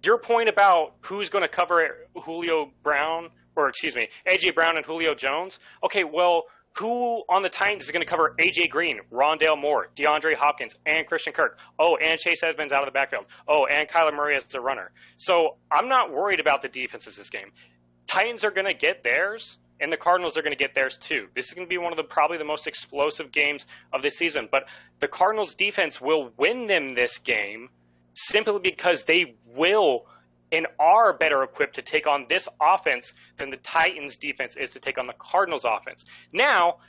your point about who's going to cover AJ Brown and Julio Jones. Okay, well, who on the Titans is going to cover AJ Green, Rondale Moore, DeAndre Hopkins, and Christian Kirk? Oh, and Chase Edmonds out of the backfield. Oh, and Kyler Murray as a runner. So I'm not worried about the defenses this game. Titans are going to get theirs, and the Cardinals are going to get theirs too. This is going to be one of probably the most explosive games of this season. But the Cardinals defense will win them this game simply because they will and are better equipped to take on this offense than the Titans defense is to take on the Cardinals offense. Now,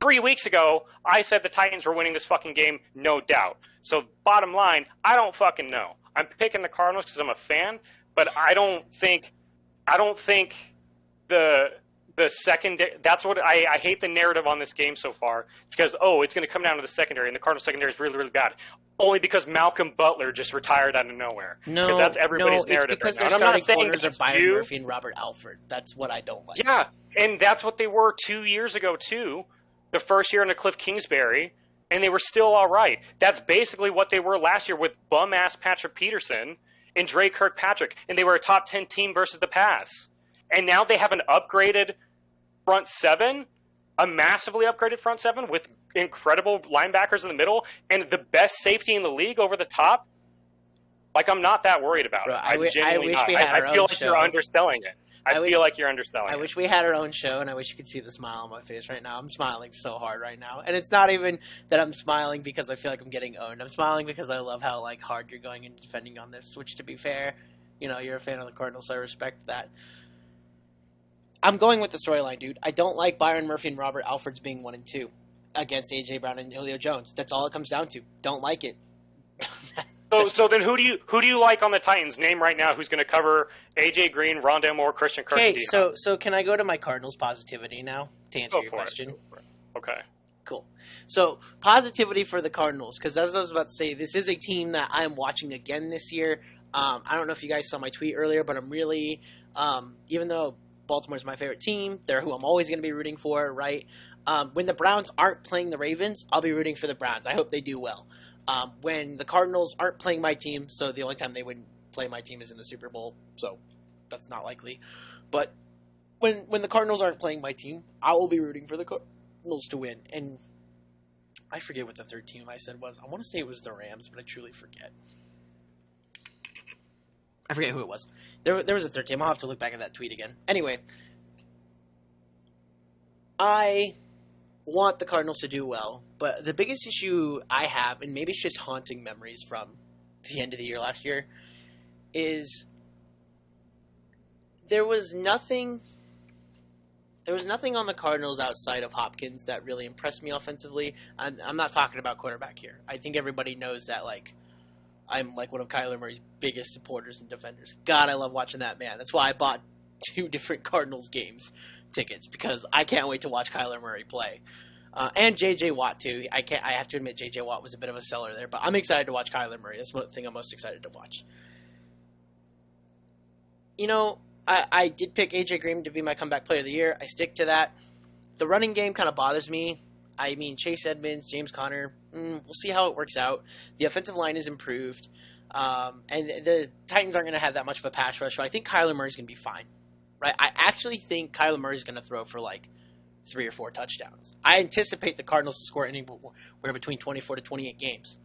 3 weeks ago, I said the Titans were winning this fucking game, no doubt. So bottom line, I don't fucking know. I'm picking the Cardinals because I'm a fan, but I don't think the secondary, that's what I hate the narrative on this game so far, because it's going to come down to the secondary, and the Cardinals secondary is really, really bad. Only because Malcolm Butler just retired out of nowhere. No, because that's everybody's narrative because right now. And I'm not saying that's are Byron Murphy and Robert Alford. That's what I don't like. Yeah, and that's what they were 2 years ago too. The first year under Cliff Kingsbury, and they were still all right. That's basically what they were last year with bum-ass Patrick Peterson and Dre Kirkpatrick, and they were a top 10 team versus the pass. And now they have an upgraded front seven, a massively upgraded front seven with incredible linebackers in the middle and the best safety in the league over the top. Like, I'm not that worried about it. I'm genuinely not. I feel like you're underselling it. I feel like you're underselling it. I wish we had our own show, and I wish you could see the smile on my face right now. I'm smiling so hard right now. And it's not even that I'm smiling because I feel like I'm getting owned. I'm smiling because I love how hard you're going and defending on this, which, to be fair, you're a fan of the Cardinals, so I respect that. I'm going with the storyline, dude. I don't like Byron Murphy and Robert Alford's being 1 and 2 against AJ Brown and Julio Jones. That's all it comes down to. Don't like it. So then who do you like on the Titans? Name right now who's going to cover AJ Green, Rondale Moore, Christian Kirk. Okay, so can I go to my Cardinals positivity now to answer your question? Okay. Cool. So positivity for the Cardinals, because as I was about to say, this is a team that I am watching again this year. I don't know if you guys saw my tweet earlier, but I'm really, even though Baltimore's my favorite team, they're who I'm always going to be rooting for, right? When the Browns aren't playing the Ravens, I'll be rooting for the Browns. I hope they do well. When the Cardinals aren't playing my team, so the only time they wouldn't play my team is in the Super Bowl, so that's not likely. But when the Cardinals aren't playing my team, I will be rooting for the Cardinals to win. And I forget what the third team I said was. I want to say it was the Rams, but I truly forget. I forget who it was. There was a third team. I'll have to look back at that tweet again. Anyway, I want the Cardinals to do well, but the biggest issue I have, and maybe it's just haunting memories from the end of the year last year, is there was nothing on the Cardinals outside of Hopkins that really impressed me offensively. I'm not talking about quarterback here. I think everybody knows that, I'm one of Kyler Murray's biggest supporters and defenders. God, I love watching that man. That's why I bought 2 different Cardinals games tickets, because I can't wait to watch Kyler Murray play. And J.J. Watt, too. I have to admit, J.J. Watt was a bit of a seller there, but I'm excited to watch Kyler Murray. That's the thing I'm most excited to watch. I did pick A.J. Green to be my comeback player of the year. I stick to that. The running game kind of bothers me. I mean, Chase Edmonds, James Conner, we'll see how it works out. The offensive line is improved, and the Titans aren't going to have that much of a pass rush, so I think Kyler Murray's going to be fine. Right? I actually think Kyler Murray's going to throw for 3 or 4 touchdowns. I anticipate the Cardinals to score anywhere between 24 to 28 games.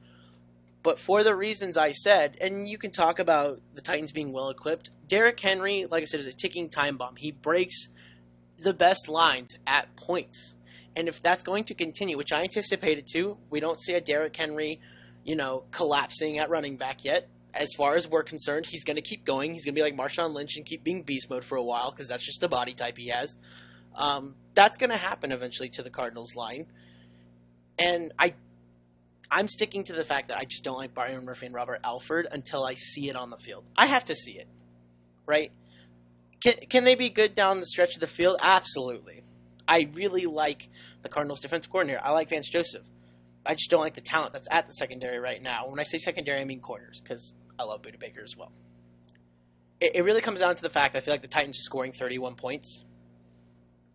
But for the reasons I said, and you can talk about the Titans being well-equipped, Derrick Henry, like I said, is a ticking time bomb. He breaks the best lines at points. And if that's going to continue, which I anticipate it to, we don't see a Derrick Henry, collapsing at running back yet. As far as we're concerned, he's going to keep going. He's going to be like Marshawn Lynch and keep being beast mode for a while, because that's just the body type he has. That's going to happen eventually to the Cardinals line. And I'm sticking to the fact that I just don't like Byron Murphy and Robert Alford until I see it on the field. I have to see it, right? Can they be good down the stretch of the field? Absolutely. I really like the Cardinals defensive coordinator. I like Vance Joseph. I just don't like the talent that's at the secondary right now. When I say secondary, I mean corners, because I love Budda Baker as well. it really comes down to the fact I feel like the Titans are scoring 31 points,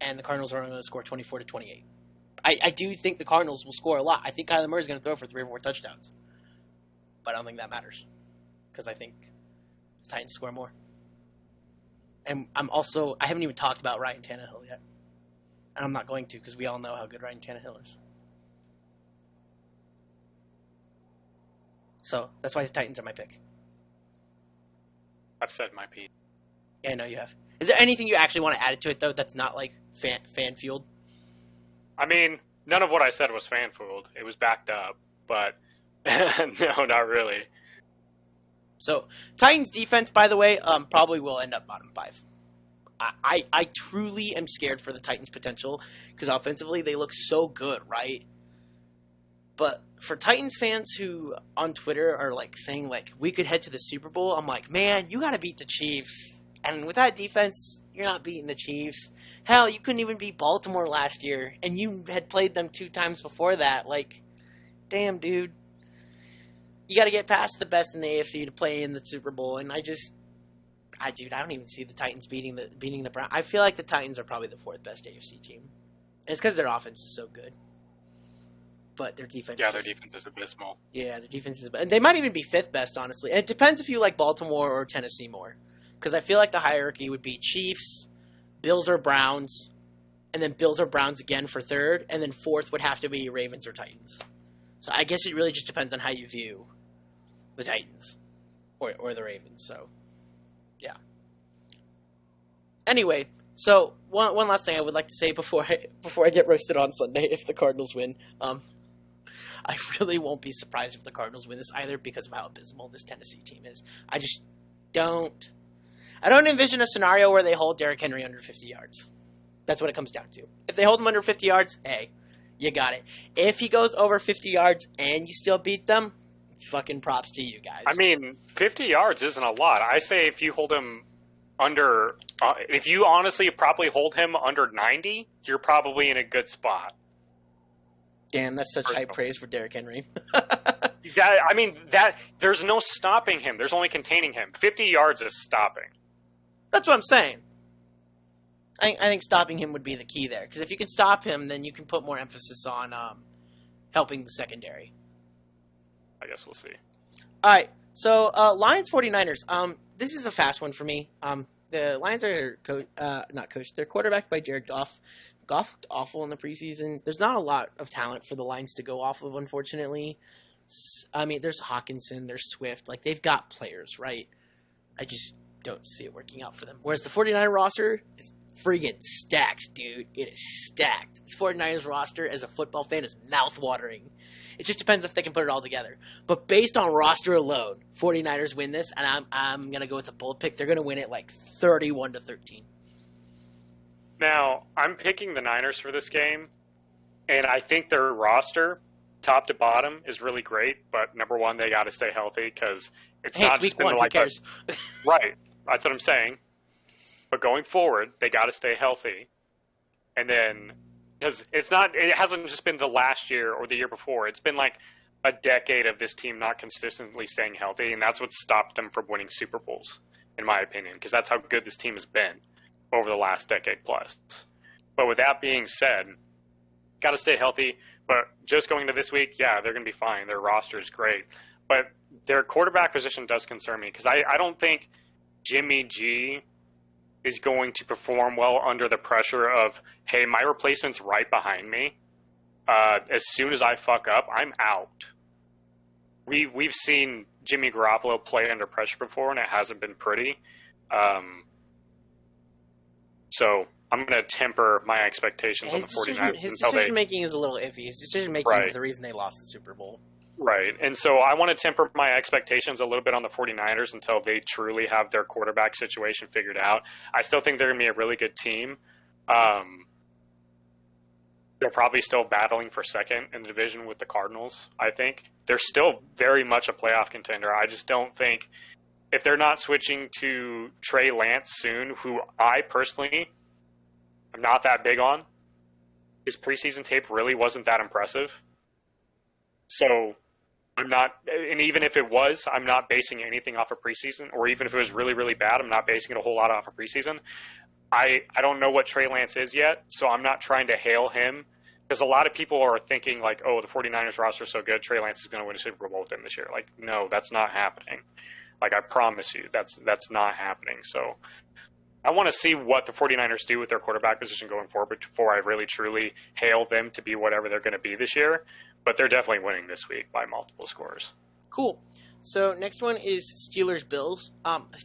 and the Cardinals are only going to score 24 to 28. I do think the Cardinals will score a lot. I think Kyler Murray is going to throw for 3 or 4 touchdowns, but I don't think that matters because I think the Titans score more. And I haven't even talked about Ryan Tannehill yet, and I'm not going to because we all know how good Ryan Tannehill is. So that's why the Titans are my pick. I've said my piece. Yeah, I know you have. Is there anything you actually want to add to it, though, that's not, like, fan-fueled? I mean, none of what I said was fan-fueled. It was backed up, but no, not really. So, Titans defense, by the way, probably will end up bottom 5. I truly am scared for the Titans' potential, because offensively they look so good, right? But for Titans fans who on Twitter are like saying like we could head to the Super Bowl, I'm like, man, you got to beat the Chiefs. And with that defense, you're not beating the Chiefs. Hell, you couldn't even beat Baltimore last year, and you had played them 2 times before that. Like, damn, dude, you got to get past the best in the AFC to play in the Super Bowl. And I don't even see the Titans beating the Browns. I feel like the Titans are probably the 4th best AFC team. And it's because their offense is so good. But their defense their defense is abysmal. Yeah, their defense is and they might even be 5th best, honestly. And it depends if you like Baltimore or Tennessee more. Because I feel like the hierarchy would be Chiefs, Bills or Browns, and then Bills or Browns again for 3rd, and then 4th would have to be Ravens or Titans. So I guess it really just depends on how you view the Titans or the Ravens. So, yeah. Anyway, so one last thing I would like to say before I get roasted on Sunday if the Cardinals win. I really won't be surprised if the Cardinals win this either because of how abysmal this Tennessee team is. I don't envision a scenario where they hold Derrick Henry under 50 yards. That's what it comes down to. If they hold him under 50 yards, hey, you got it. If he goes over 50 yards and you still beat them, fucking props to you guys. I mean, 50 yards isn't a lot. I say if you hold him under, if you honestly probably hold him under 90, you're probably in a good spot. Damn, that's such high praise for Derrick Henry. There's no stopping him. There's only containing him. 50 yards is stopping. That's what I'm saying. I think stopping him would be the key there. Because if you can stop him, then you can put more emphasis on helping the secondary. I guess we'll see. All right. So, Lions 49ers. This is a fast one for me. The Lions are not coached. They're quarterbacked by Jared Goff. Goff looked awful in the preseason. There's not a lot of talent for the Lions to go off of, unfortunately. I mean, there's Hawkinson, there's Swift. Like, they've got players, right? I just don't see it working out for them. Whereas the 49er roster is friggin' stacked, dude. It is stacked. This 49ers roster, as a football fan, is mouth-watering. It just depends if they can put it all together. But based on roster alone, 49ers win this, and I'm going to go with a bold pick. They're going to win it like 31-13. Now, I'm picking the Niners for this game, and I think their roster, top to bottom, is really great. But number one, they got to stay healthy because it's not just been like cares? Right, that's what I'm saying. But going forward, they got to stay healthy, and then because it hasn't just been the last year or the year before. It's been like a decade of this team not consistently staying healthy, and that's what stopped them from winning Super Bowls, in my opinion, because that's how good this team has been over the last decade plus. But with that being said, got to stay healthy. But just going to this week, yeah, they're going to be fine. Their roster is great. But their quarterback position does concern me because I don't think Jimmy G is going to perform well under the pressure of, hey, my replacement's right behind me. As soon as I fuck up, I'm out. We've seen Jimmy Garoppolo play under pressure before, and it hasn't been pretty. So I'm going to temper my expectations on the 49ers. His decision-making is a little iffy. His decision-making is the reason they lost the Super Bowl. Right. And so I want to temper my expectations a little bit on the 49ers until they truly have their quarterback situation figured out. I still think they're going to be a really good team. They're probably still battling for second in the division with the Cardinals, I think. They're still very much a playoff contender. I just don't think if they're not switching to Trey Lance soon, who I personally am not that big on, his preseason tape really wasn't that impressive. So I'm not, and even if it was, I'm not basing anything off of preseason, or even if it was really, really bad, I'm not basing it a whole lot off of preseason. I don't know what Trey Lance is yet, so I'm not trying to hail him, because a lot of people are thinking like, oh, the 49ers roster is so good, Trey Lance is going to win a Super Bowl with them this year. Like, no, that's not happening. Like, I promise you, that's not happening. So I want to see what the 49ers do with their quarterback position going forward before I really, truly hail them to be whatever they're going to be this year. But they're definitely winning this week by multiple scores. Cool. So next one is Steelers-Bills.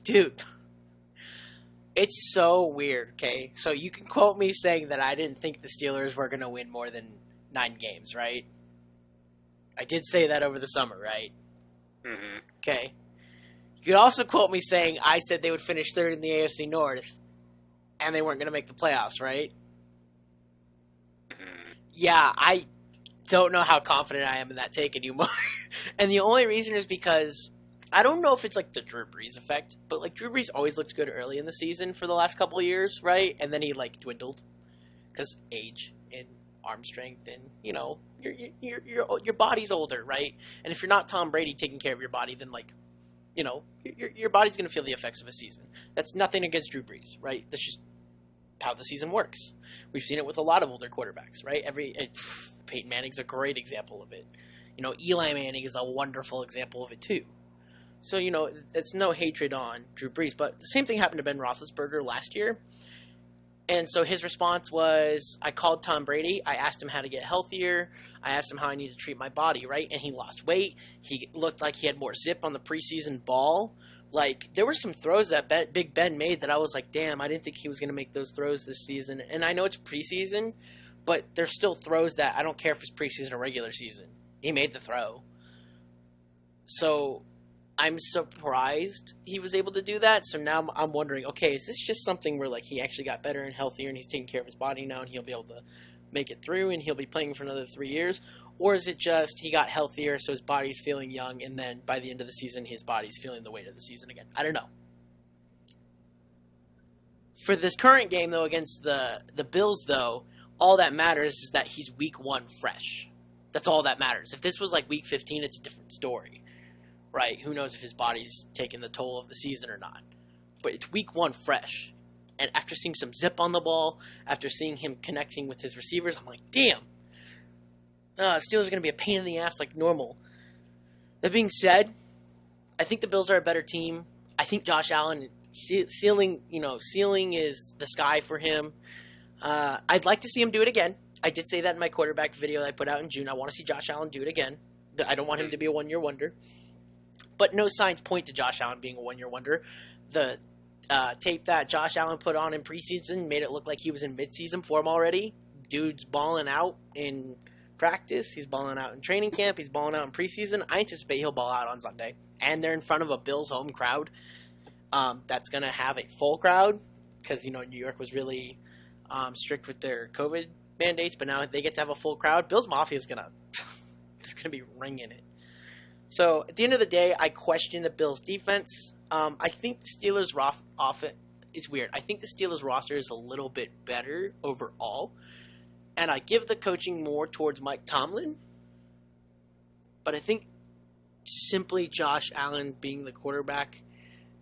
Dude, it's so weird, okay? So you can quote me saying that I didn't think the Steelers were going to win more than 9 games, right? I did say that over the summer, right? Mm-hmm. Okay. You could also quote me saying I said they would finish third in the AFC North and they weren't going to make the playoffs, right? Mm-hmm. Yeah, I don't know how confident I am in that take anymore. And the only reason is because I don't know if it's like the Drew Brees effect, but like Drew Brees always looked good early in the season for the last couple of years, right? And then he like dwindled because age and arm strength and, you know, your body's older, right? And if you're not Tom Brady taking care of your body, then like, you know, your body's going to feel the effects of a season. That's nothing against Drew Brees, right? That's just how the season works. We've seen it with a lot of older quarterbacks, right? Peyton Manning's a great example of it. You know, Eli Manning is a wonderful example of it too. So, you know, it's no hatred on Drew Brees, but the same thing happened to Ben Roethlisberger last year. And so his response was, I called Tom Brady. I asked him how to get healthier. I asked him how I need to treat my body, right? And he lost weight. He looked like he had more zip on the preseason ball. Like, there were some throws that Big Ben made that I was like, damn, I didn't think he was going to make those throws this season. And I know it's preseason, but there's still throws that I don't care if it's preseason or regular season. He made the throw. So I'm surprised he was able to do that. So now I'm wondering, okay, is this just something where like he actually got better and healthier and he's taking care of his body now and he'll be able to make it through and he'll be playing for another 3 years? Or is it just he got healthier so his body's feeling young and then by the end of the season his body's feeling the weight of the season again? I don't know. For this current game, though, against the Bills, though, all that matters is that he's week 1 fresh. That's all that matters. If this was like week 15, it's a different story. Right? Who knows if his body's taking the toll of the season or not. But it's week 1 fresh. And after seeing some zip on the ball, after seeing him connecting with his receivers, I'm like, damn. Steelers are going to be a pain in the ass like normal. That being said, I think the Bills are a better team. I think Josh Allen, ceiling is the sky for him. I'd like to see him do it again. I did say that in my quarterback video that I put out in June. I want to see Josh Allen do it again. I don't want him to be a one-year wonder. But no signs point to Josh Allen being a one-year wonder. The tape that Josh Allen put on in preseason made it look like he was in midseason form already. Dude's balling out in practice. He's balling out in training camp. He's balling out in preseason. I anticipate he'll ball out on Sunday. And they're in front of a Bills home crowd that's going to have a full crowd because, you know, New York was really strict with their COVID mandates, but now they get to have a full crowd. Bills Mafia is they're going to be ringing it. So, at the end of the day, I question the Bills' defense. I think the Steelers' offense is weird. I think the Steelers' roster is a little bit better overall. And I give the coaching more towards Mike Tomlin. But I think simply Josh Allen being the quarterback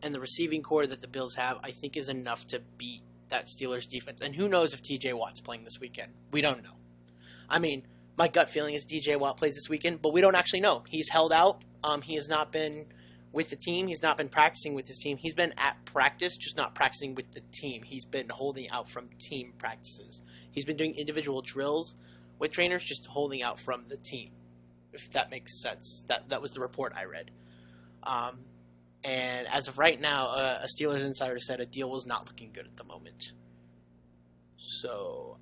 and the receiving core that the Bills have, I think is enough to beat that Steelers' defense. And who knows if TJ Watt's playing this weekend. We don't know. I mean, my gut feeling is DJ Watt plays this weekend, but we don't actually know. He's held out. He has not been with the team. He's not been practicing with his team. He's been at practice, just not practicing with the team. He's been holding out from team practices. He's been doing individual drills with trainers, just holding out from the team, if that makes sense. That was the report I read. And as of right now, a Steelers insider said a deal was not looking good at the moment. So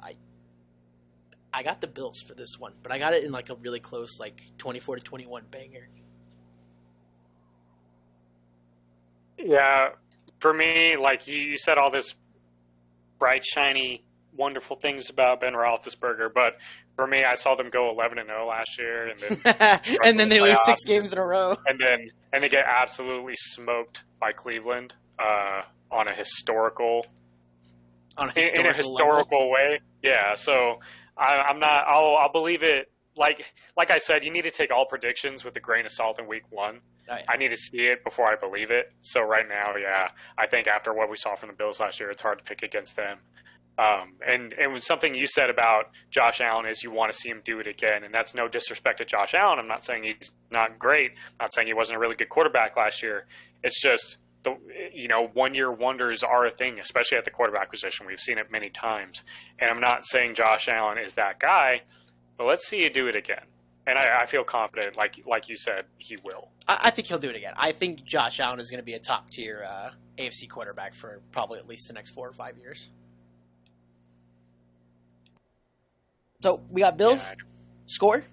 I got the Bills for this one, but I got it in like a really close, like 24-21 banger. Yeah, for me, like you said all this bright, shiny, wonderful things about Ben Roethlisberger, but for me, I saw them go 11-0 last year, and then and then they lose 6 games in a row, and they get absolutely smoked by Cleveland in a historical way. Yeah, so I'm not. I'll believe it like I said, you need to take all predictions with a grain of salt in week one. Oh, yeah. I need to see it before I believe it. So right now, yeah, I think after what we saw from the Bills last year, it's hard to pick against them. And something you said about Josh Allen is you want to see him do it again, and that's no disrespect to Josh Allen. I'm not saying he's not great. I'm not saying he wasn't a really good quarterback last year. It's just one-year wonders are a thing, especially at the quarterback position. We've seen it many times, and I'm not saying Josh Allen is that guy, but let's see you do it again. And I feel confident, like you said, he will. I think he'll do it again. I think Josh Allen is going to be a top-tier AFC quarterback for probably at least the next 4 or 5 years. So, we got Bills. Yeah. Score?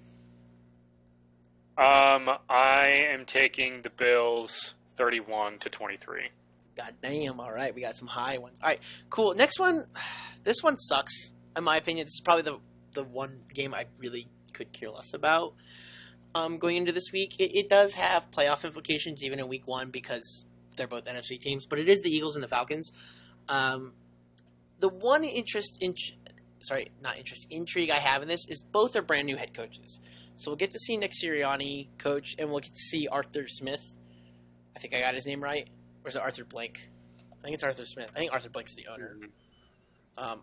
I am taking the Bills 31-23. God damn, all right. We got some high ones. All right, cool. Next one. This one sucks, in my opinion. This is probably the one game I really could care less about going into this week. It does have playoff implications even in week one because they're both NFC teams, but it is the Eagles and the Falcons. The one intrigue I have in this is both are brand new head coaches. So we'll get to see Nick Sirianni coach, and we'll get to see Arthur Smith. I think I got his name right. Or is it Arthur Blank? I think it's Arthur Smith. I think Arthur Blank's the owner.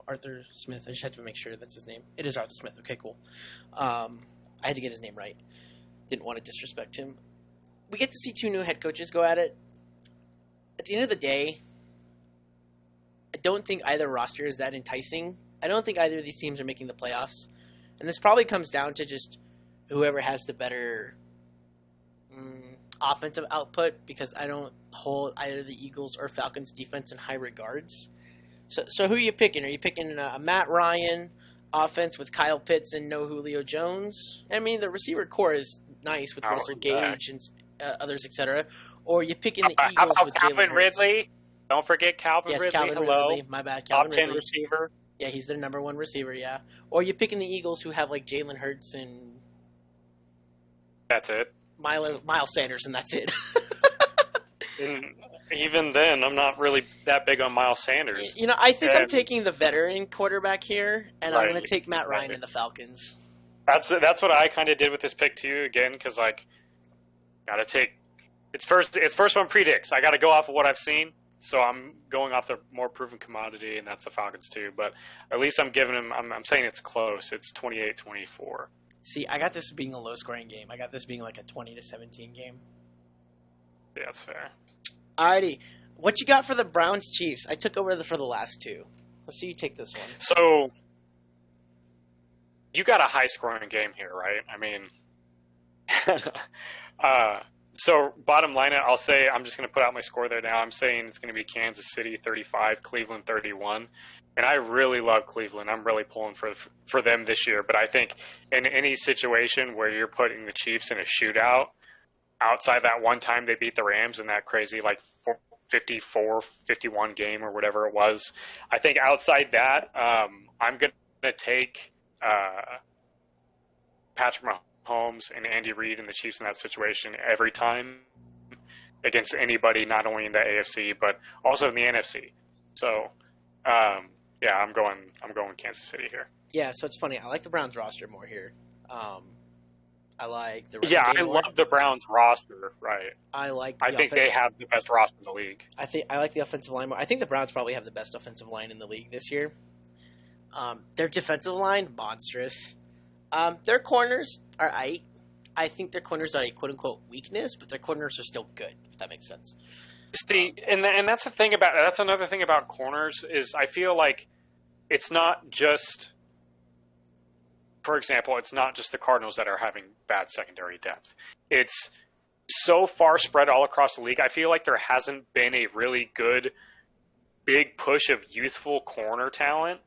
Arthur Smith. I just had to make sure that's his name. It is Arthur Smith. Okay, cool. I had to get his name right. Didn't want to disrespect him. We get to see 2 new head coaches go at it. At the end of the day, I don't think either roster is that enticing. I don't think either of these teams are making the playoffs. And this probably comes down to just whoever has the better offensive output, because I don't hold either the Eagles or Falcons defense in high regards. So who are you picking? Are you picking a Matt Ryan offense with Kyle Pitts and no Julio Jones? I mean, the receiver core is nice with Russell Gage and others, etc. Or are you picking the Eagles with Calvin Ridley? Don't forget Calvin Ridley. Calvin Hello. Ridley. My bad, Calvin Top 10 Ridley. receiver. Yeah, he's their number 1 receiver, yeah. Or you're picking the Eagles who have, like, Jalen Hurts and... That's it. Miles Sanders, and that's it. And even then, I'm not really that big on Miles Sanders. I think I'm taking the veteran quarterback here, and I'm going to take Matt Ryan and the Falcons. That's what I kind of did with this pick, too, again, because, gotta take... It's first one predicts. I got to go off of what I've seen. So I'm going off the more proven commodity, and that's the Falcons too. But at least I'm giving them. I'm saying it's close. It's 28-24. See, I got this being a low-scoring game. I got this being like a 20-17 game. Yeah, that's fair. Alrighty, what you got for the Browns Chiefs? I took over for the last 2. Let's see you take this one. So you got a high-scoring game here, right? I mean, So bottom line, I'll say I'm just going to put out my score there now. I'm saying it's going to be Kansas City 35, Cleveland 31. And I really love Cleveland. I'm really pulling for them this year. But I think in any situation where you're putting the Chiefs in a shootout, outside that one time they beat the Rams in that crazy 54-51 game or whatever it was, I think outside that, I'm going to take Patrick Mahomes and Andy Reid and the Chiefs in that situation every time against anybody, not only in the AFC but also in the NFC. So, yeah, I'm going Kansas City here. Yeah, so it's funny. I like the Browns roster more here. I like the I love the Browns roster. Right. I think they have the best roster in the league. I like the offensive line more. I think the Browns probably have the best offensive line in the league this year. Their defensive line, monstrous. Their corners are aight. I think their corners are a quote-unquote weakness, but their corners are still good, if that makes sense. See, and that's another thing about corners is I feel like it's not just, for example, it's not just the Cardinals that are having bad secondary depth. It's so far spread all across the league. I feel like there hasn't been a really good big push of youthful corner talent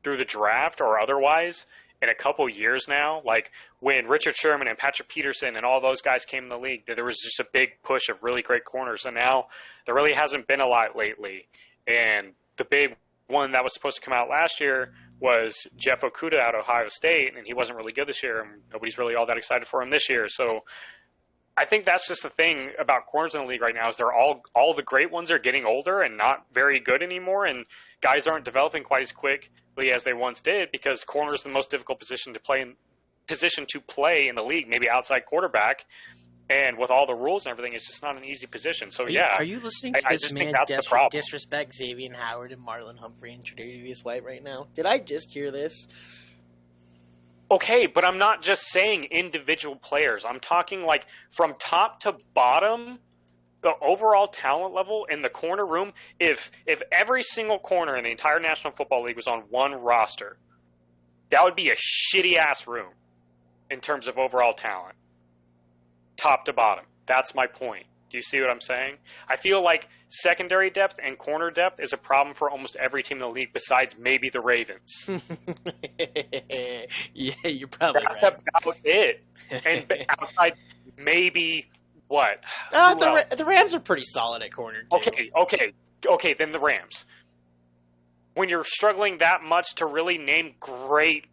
through the draft or otherwise in a couple years now. Like when Richard Sherman and Patrick Peterson and all those guys came in the league, there was just a big push of really great corners. And now there really hasn't been a lot lately. And the big one that was supposed to come out last year was Jeff Okudah out of Ohio State, and he wasn't really good this year, and nobody's really all that excited for him this year. So I think that's just the thing about corners in the league right now is they're all the great ones are getting older and not very good anymore, and guys aren't developing quite as quickly as they once did because corner is the most difficult position to play position to play in the league, maybe outside quarterback. And with all the rules and everything, it's just not an easy position. So, Are you listening to I this just man think that's the problem. disrespect Xavier Howard and Marlon Humphrey and Tre'Davious White right now? Did I just hear this? Okay, but I'm not just saying individual players. I'm talking like from top to bottom, the overall talent level in the corner room. If every single corner in the entire National Football League was on one roster, that would be a shitty-ass room in terms of overall talent. Top to bottom. That's my point. Do you see what I'm saying? I feel like secondary depth and corner depth is a problem for almost every team in the league besides maybe the Ravens. Yeah, you're probably That's right. about it. And outside maybe what? The Rams are pretty solid at corner, too. Okay, then the Rams. When you're struggling that much to really name great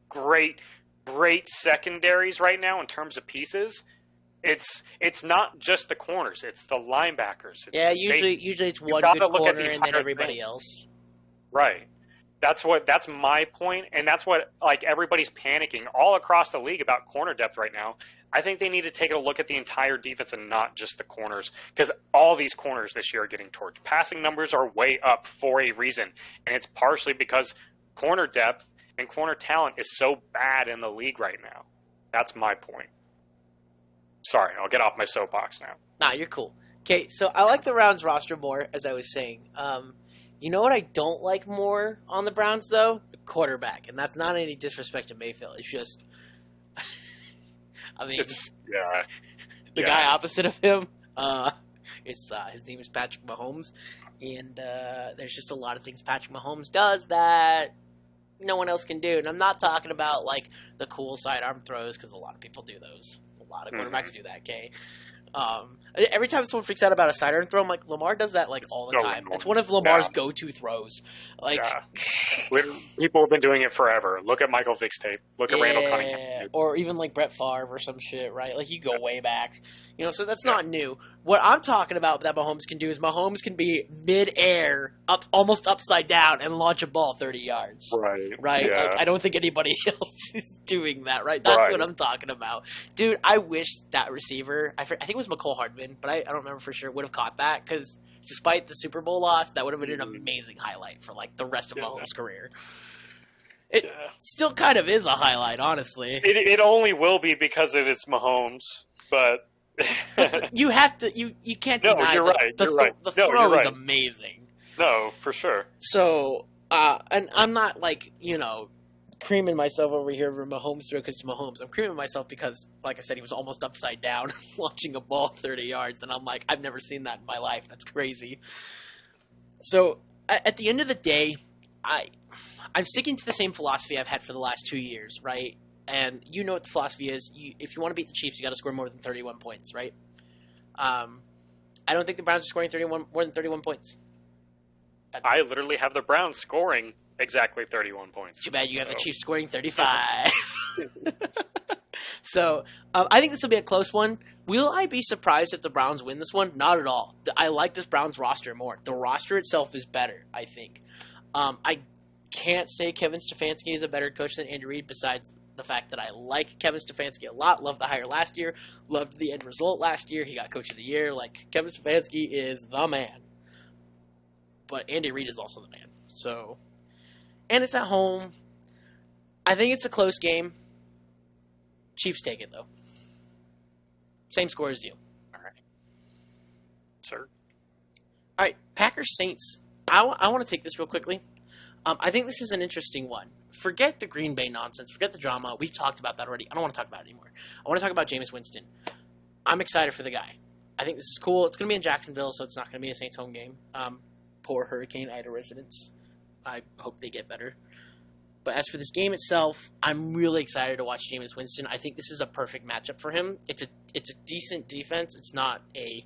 secondaries right now in terms of pieces, it's not just the corners, it's the linebackers. It's usually it's one good corner and then everybody else. Right. That's my point, and that's what like everybody's panicking all across the league about corner depth right now. I think they need to take a look at the entire defense and not just the corners, because all these corners this year are getting torched. Passing numbers are way up for a reason, and it's partially because corner depth and corner talent is so bad in the league right now. That's my point. Sorry, I'll get off my soapbox now. Nah, you're cool. Okay, so I like the Browns roster more, as I was saying. You know what I don't like more on the Browns, though? The quarterback. And that's not any disrespect to Mayfield. It's just... I mean... The guy opposite of him, his name is Patrick Mahomes. And there's just a lot of things Patrick Mahomes does that no one else can do. And I'm not talking about, like, the cool sidearm throws, because a lot of people do those. A lot of quarterbacks do that, okay? Every time someone freaks out about a sidearm throw, I'm like, Lamar does that like all the time. It's one of Lamar's go-to throws. Like, people have been doing it forever. Look at Michael Vick's tape. Look at Randall Cunningham. Or even like Brett Favre or some shit, right? Like you go way back, So that's not new. What I'm talking about that Mahomes can do is Mahomes can be mid-air, almost upside down, and launch a ball 30 yards. Right. Yeah. Like, I don't think anybody else is doing that. Right. That's what I'm talking about, dude. I wish that receiver. I think it was McCole Hardman, but I don't remember for sure. Would have caught that because despite the Super Bowl loss, that would have been an amazing highlight for like the rest of Mahomes' career. It still kind of is a highlight, honestly. It only will be because it is Mahomes, but you have to. You can't deny. No, you're right. The throw is amazing. No, for sure. So, and I'm not like creaming myself over here for Mahomes throw because it's Mahomes. I'm creaming myself because, like I said, he was almost upside down launching a ball 30 yards, and I'm like, I've never seen that in my life. That's crazy. So, at the end of the day, I'm sticking to the same philosophy I've had for the last 2 years, right? And you know what the philosophy is. If you want to beat the Chiefs, you got to score more than 31 points, right? I don't think the Browns are scoring more than 31 points. I literally have the Browns scoring exactly 31 points. Too bad you have the Chiefs scoring 35. So, I think this will be a close one. Will I be surprised if the Browns win this one? Not at all. I like this Browns roster more. The roster itself is better, I think. I can't say Kevin Stefanski is a better coach than Andy Reid, besides the fact that I like Kevin Stefanski a lot. Loved the hire last year. Loved the end result last year. He got Coach of the Year. Like, Kevin Stefanski is the man. But Andy Reid is also the man. So, and it's at home. I think it's a close game. Chiefs take it, though. Same score as you. All right. Sir. All right, Packers-Saints. I want to take this real quickly. I think this is an interesting one. Forget the Green Bay nonsense. Forget the drama. We've talked about that already. I don't want to talk about it anymore. I want to talk about Jameis Winston. I'm excited for the guy. I think this is cool. It's going to be in Jacksonville, so it's not going to be a Saints home game. Poor Hurricane Ida residents. I hope they get better. But as for this game itself, I'm really excited to watch Jameis Winston. I think this is a perfect matchup for him. It's a decent defense. It's not an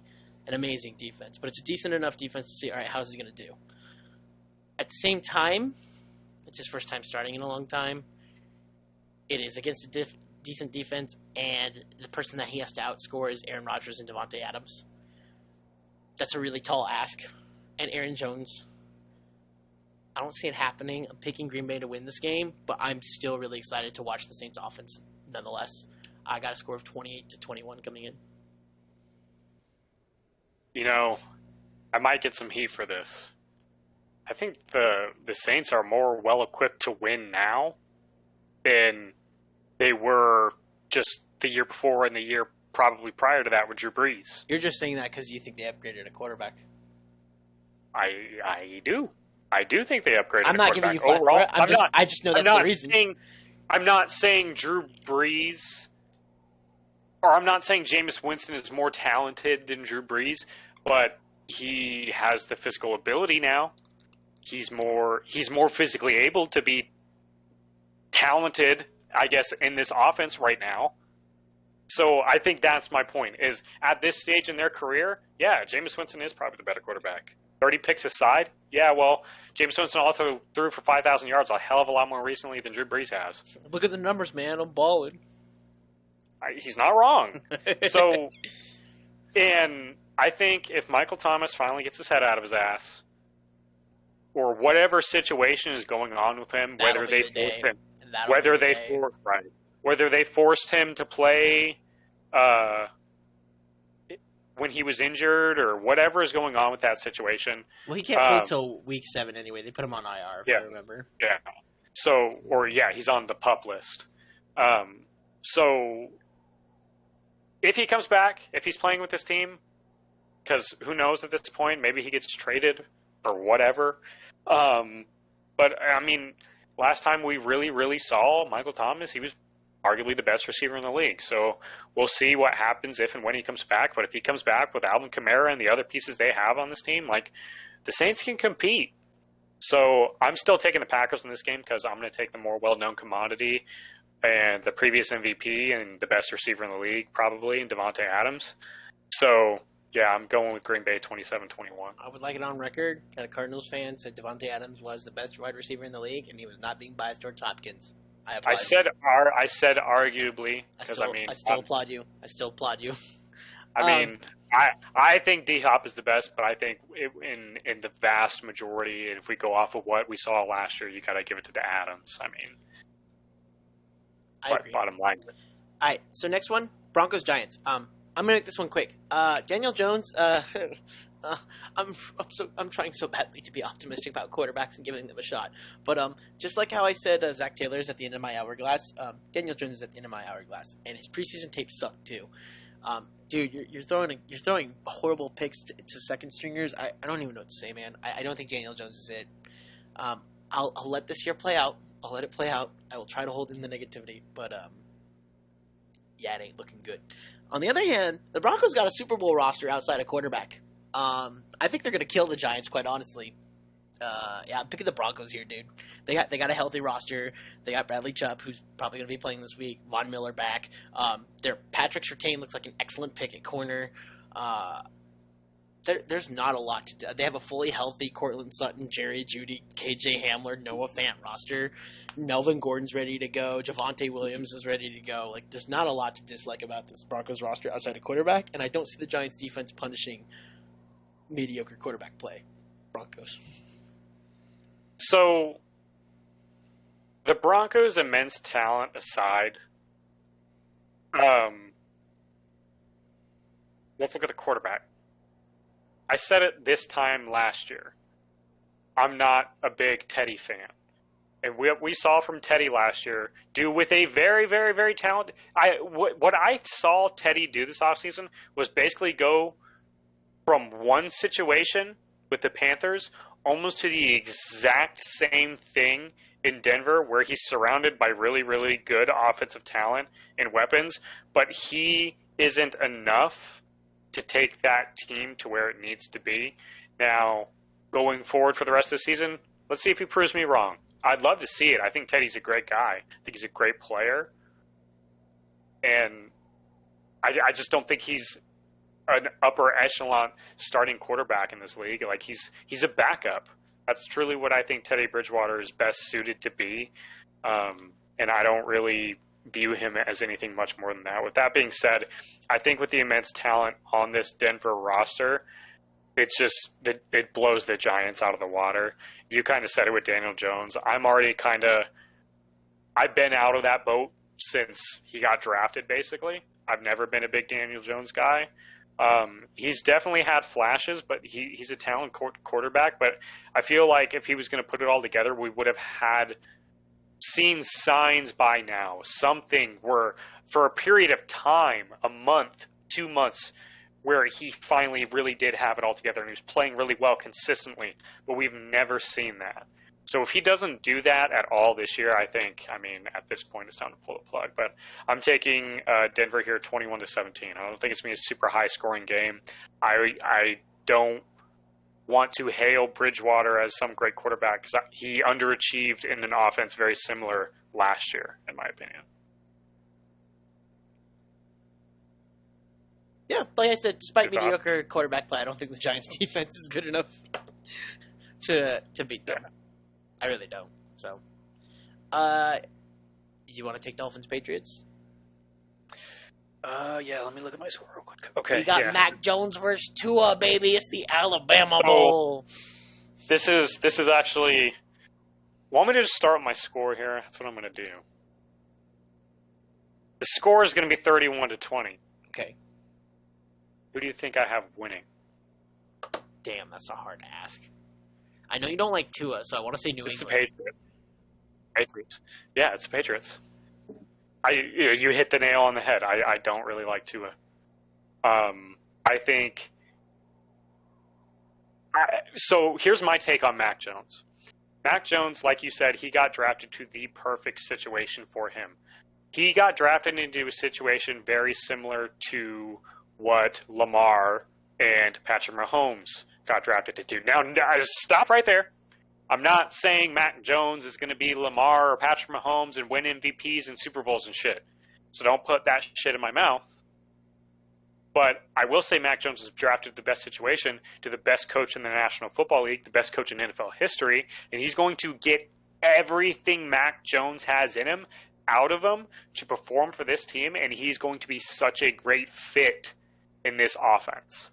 amazing defense, but it's a decent enough defense to see, all right, how's he going to do? At the same time, it's his first time starting in a long time. It is against a decent defense, and the person that he has to outscore is Aaron Rodgers and Devontae Adams. That's a really tall ask. And Aaron Jones, I don't see it happening. I'm picking Green Bay to win this game, but I'm still really excited to watch the Saints offense nonetheless. I got a score of 28-21 coming in. You know, I might get some heat for this. I think the Saints are more well-equipped to win now than they were just the year before and the year probably prior to that with Drew Brees. You're just saying that because you think they upgraded a quarterback. I do. I do think they upgraded I'm not a giving quarterback. you flack for it. Overall, I just know that's the reason. I'm not saying Drew Brees, or I'm not saying Jameis Winston is more talented than Drew Brees, but he has the physical ability now. He's more physically able to be talented, I guess, in this offense right now. So I think that's my point, is at this stage in their career, yeah, Jameis Winston is probably the better quarterback. 30 picks aside, yeah, well, Jameis Winston also threw for 5,000 yards a hell of a lot more recently than Drew Brees has. Look at the numbers, man. I'm balling. He's not wrong. So, and I think if Michael Thomas finally gets his head out of his ass, or whatever situation is going on with him, whether they forced him to play when he was injured, or whatever is going on with that situation. Well, he can't play until week 7 anyway. They put him on IR, if I remember. Yeah. So, he's on the PUP list. So, if he comes back, if he's playing with this team, because who knows at this point, maybe he gets traded or whatever. But, I mean, last time we really, really saw Michael Thomas, he was arguably the best receiver in the league. So we'll see what happens if and when he comes back. But if he comes back with Alvin Kamara and the other pieces they have on this team, like, the Saints can compete. So I'm still taking the Packers in this game because I'm going to take the more well-known commodity and the previous MVP and the best receiver in the league, probably, in Devontae Adams. So, yeah, I'm going with Green Bay 27-21. I would like it on record that a Cardinals fan said Devontae Adams was the best wide receiver in the league, and he was not being biased towards Hopkins. I said arguably, because I still applaud you. I still applaud you. I think D-Hop is the best, but I think in the vast majority, and if we go off of what we saw last year, you got to give it to the Adams. I mean, bottom line. All right, so next one, Broncos-Giants. I'm gonna make this one quick. Daniel Jones. I'm trying so badly to be optimistic about quarterbacks and giving them a shot, but just like how I said Zach Taylor is at the end of my hourglass, Daniel Jones is at the end of my hourglass, and his preseason tape sucked too. Dude, you're throwing horrible picks to second stringers. I don't even know what to say, man. I don't think Daniel Jones is it. I'll let this year play out. I'll let it play out. I will try to hold in the negativity, but yeah, it ain't looking good. On the other hand, the Broncos got a Super Bowl roster outside of quarterback. I think they're going to kill the Giants, quite honestly. Yeah, I'm picking the Broncos here, dude. They got a healthy roster. They got Bradley Chubb, who's probably going to be playing this week. Von Miller back. Their Patrick Surtain looks like an excellent pick at corner. There's not a lot to do. They have a fully healthy Cortland Sutton, Jerry Jeudy, KJ Hamler, Noah Fant roster. Melvin Gordon's ready to go. Javonte Williams is ready to go. Like, there's not a lot to dislike about this Broncos roster outside of quarterback, and I don't see the Giants defense punishing mediocre quarterback play. Broncos. So, the Broncos' immense talent aside, let's look at the quarterback. I said it this time last year. I'm not a big Teddy fan. And we saw from Teddy last year do with a very, very, very talented – what I saw Teddy do this offseason was basically go from one situation with the Panthers almost to the exact same thing in Denver, where he's surrounded by really, really good offensive talent and weapons, but he isn't enough to take that team to where it needs to be. Now, going forward for the rest of the season, let's see if he proves me wrong. I'd love to see it. I think Teddy's a great guy. I think he's a great player. And I just don't think he's an upper echelon starting quarterback in this league. Like, he's a backup. That's truly what I think Teddy Bridgewater is best suited to be. And I don't really view him as anything much more than that. With that being said, I think with the immense talent on this Denver roster, it's just that it blows the Giants out of the water. You kind of said it with Daniel Jones. I've been out of that boat since he got drafted, basically. I've never been a big Daniel Jones guy. He's definitely had flashes, but he's a talented quarterback. But I feel like if he was going to put it all together, we would have seen signs by now. Something where, for a period of time, a month, 2 months, where he finally really did have it all together and he was playing really well consistently. But we've never seen that. So if he doesn't do that at all this year, I mean, at this point, it's time to pull the plug. But I'm taking Denver here 21-17. I don't think it's going to be a super high-scoring game. I don't want to hail Bridgewater as some great quarterback because he underachieved in an offense very similar last year, in my opinion. Yeah, like I said, despite mediocre quarterback play, I don't think the Giants' defense is good enough to beat them. Yeah. I really don't. So, do you want to take Dolphins-Patriots? Yeah, let me look at my score real quick. Okay, we got Mac Jones versus Tua, baby. It's the Alabama Bowl. This is actually... Want me to just start with my score here? That's what I'm going to do. The score is going to be 31-20. Okay. Who do you think I have winning? Damn, that's a hard ask. I know you don't like Tua, so I want to say New England. It's the Patriots. Yeah, it's the Patriots. You hit the nail on the head. I don't really like Tua. I think... So here's my take on Mac Jones. Mac Jones, like you said, he got drafted to the perfect situation for him. He got drafted into a situation very similar to what Lamar and Patrick Mahomes got drafted to do. Now, stop right there. I'm not saying Mac Jones is going to be Lamar or Patrick Mahomes and win MVPs and Super Bowls and shit. So don't put that shit in my mouth. But I will say Mac Jones was drafted to the best situation, to the best coach in the National Football League, the best coach in NFL history, and he's going to get everything Mac Jones has in him out of him to perform for this team, and he's going to be such a great fit in this offense.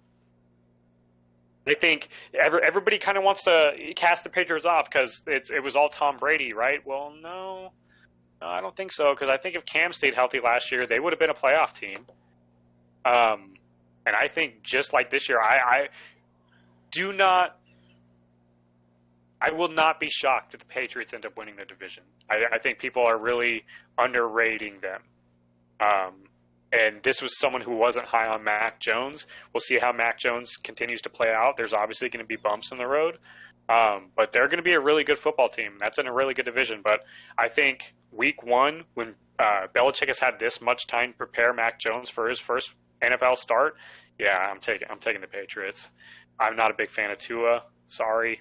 I think everybody kind of wants to cast the Patriots off because it was all Tom Brady, right? Well, no, I don't think so, because I think if Cam stayed healthy last year, they would have been a playoff team. And I think just like this year, I will not be shocked if the Patriots end up winning the division. I think people are really underrating them. And this was someone who wasn't high on Mac Jones. We'll see how Mac Jones continues to play out. There's obviously going to be bumps in the road. But they're going to be a really good football team. That's in a really good division. But I think week one, when Belichick has had this much time to prepare Mac Jones for his first NFL start, yeah, I'm taking the Patriots. I'm not a big fan of Tua. Sorry.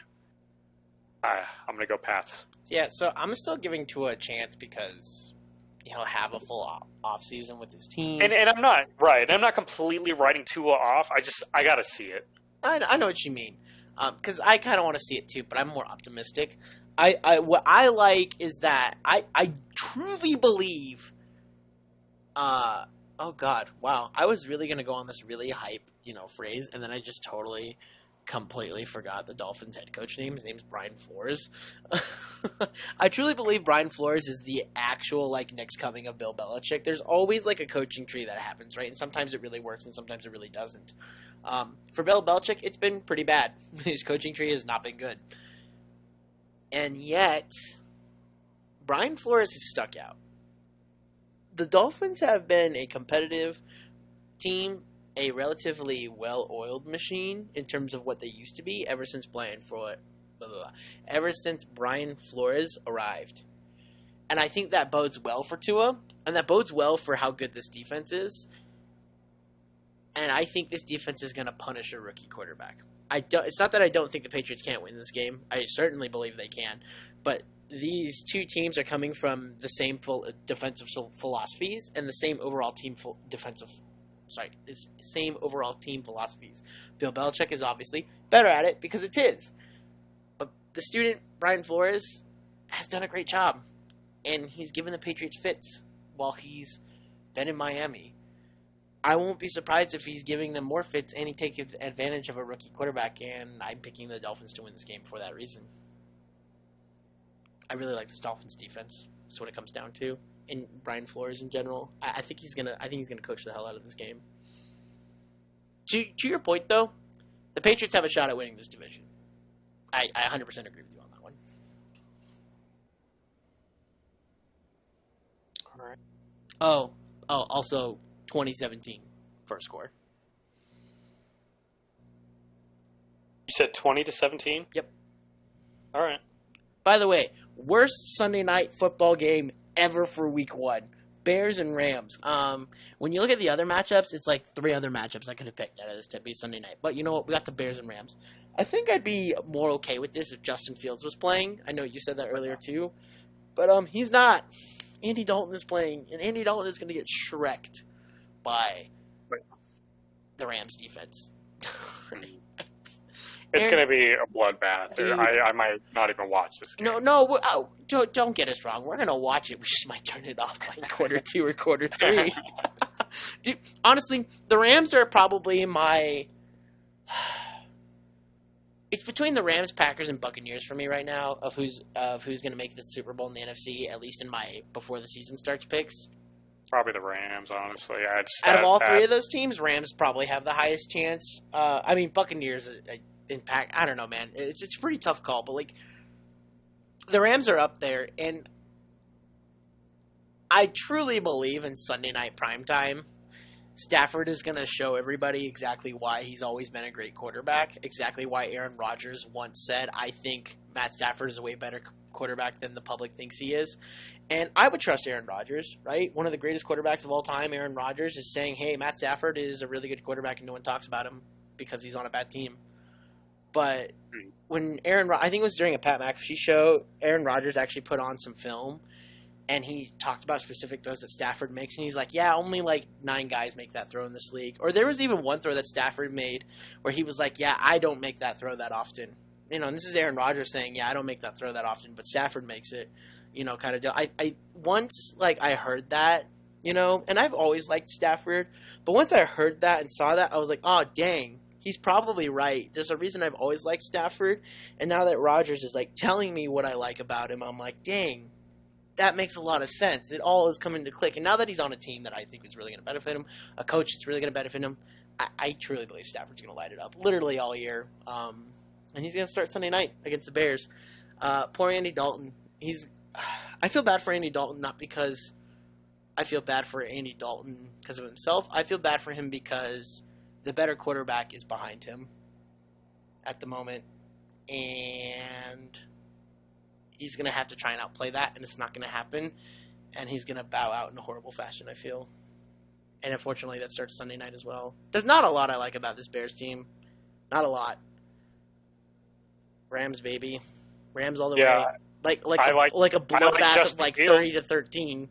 I'm going to go Pats. Yeah, so I'm still giving Tua a chance because he'll have a full off season with his team. And I'm not right. I'm not completely writing Tua off. I got to see it. I know what you mean. Because I kind of want to see it too, but I'm more optimistic. What I like is that I truly believe. Oh God! Wow! I was really gonna go on this really hype, phrase, and then I just totally, completely forgot the Dolphins head coach name. His name's Brian Flores. I truly believe Brian Flores is the actual next coming of Bill Belichick. There's always a coaching tree that happens, right? And sometimes it really works, and sometimes it really doesn't. For Bill Belichick, it's been pretty bad. His coaching tree has not been good. And yet, Brian Flores has stuck out. The Dolphins have been a competitive team, a relatively well-oiled machine in terms of what they used to be ever since Brian Flores arrived. And I think that bodes well for Tua, and that bodes well for how good this defense is. And I think this defense is going to punish a rookie quarterback. It's not that I don't think the Patriots can't win this game. I certainly believe they can. But these two teams are coming from the same defensive philosophies and the same overall team same overall team philosophies. Bill Belichick is obviously better at it because it's his. But the student, Brian Flores, has done a great job. And he's given the Patriots fits while he's been in Miami. I won't be surprised if he's giving them more fits and he takes advantage of a rookie quarterback, and I'm picking the Dolphins to win this game for that reason. I really like this Dolphins defense. That's what it comes down to. and Brian Flores in general. I think he's gonna coach the hell out of this game. To your point, though, the Patriots have a shot at winning this division. I 100% agree with you on that one. All right. Oh, also 2017 first score. You said 20-17? Yep. All right. By the way, worst Sunday night football game ever for week 1. Bears and Rams. When you look at the other matchups, it's like 3 other matchups I could have picked out of this to be Sunday night. But you know what? We got the Bears and Rams. I think I'd be more okay with this if Justin Fields was playing. I know you said that earlier too. But he's not. Andy Dalton is playing, and Andy Dalton is going to get shreked by the Rams defense. It's going to be a bloodbath. I might not even watch this game. No, don't get us wrong. We're going to watch it. We just might turn it off by quarter 2 or quarter 3. Dude, honestly, the Rams are probably my... It's between the Rams, Packers, and Buccaneers for me right now of who's going to make the Super Bowl in the NFC, at least in my before the season starts picks. Probably the Rams, honestly. Out of all 3 of those teams, Rams probably have the highest chance. I mean, Buccaneers... Impact. I don't know, man. It's a pretty tough call, but like the Rams are up there, and I truly believe in Sunday night primetime, Stafford is going to show everybody exactly why he's always been a great quarterback, exactly why Aaron Rodgers once said, I think Matt Stafford is a way better quarterback than the public thinks he is. And I would trust Aaron Rodgers, right? One of the greatest quarterbacks of all time, Aaron Rodgers, is saying, hey, Matt Stafford is a really good quarterback and no one talks about him because he's on a bad team. But when I think it was during a Pat McAfee show, Aaron Rodgers actually put on some film, and he talked about specific throws that Stafford makes, and he's like, yeah, only like 9 guys make that throw in this league. Or there was even one throw that Stafford made where he was like, yeah, I don't make that throw that often. You know, and this is Aaron Rodgers saying, yeah, I don't make that throw that often, but Stafford makes it, you know, kind of deal. I once, like, I heard that, you know, and I've always liked Stafford, but once I heard that and saw that, I was like, oh, dang. He's probably right. There's a reason I've always liked Stafford, and now that Rodgers is like telling me what I like about him, I'm like, dang, that makes a lot of sense. It all is coming to click. And now that he's on a team that I think is really going to benefit him, a coach that's really going to benefit him, I truly believe Stafford's going to light it up literally all year. And he's going to start Sunday night against the Bears. Poor Andy Dalton. I feel bad for Andy Dalton, not because I feel bad for Andy Dalton because of himself. I feel bad for him because the better quarterback is behind him at the moment, and he's going to have to try and outplay that, and it's not going to happen, and he's going to bow out in a horrible fashion, I feel. And unfortunately, that starts Sunday night as well. There's not a lot I like about this Bears team. Not a lot. Rams, baby. Rams all the way. Like a bloodbath of like 30-13.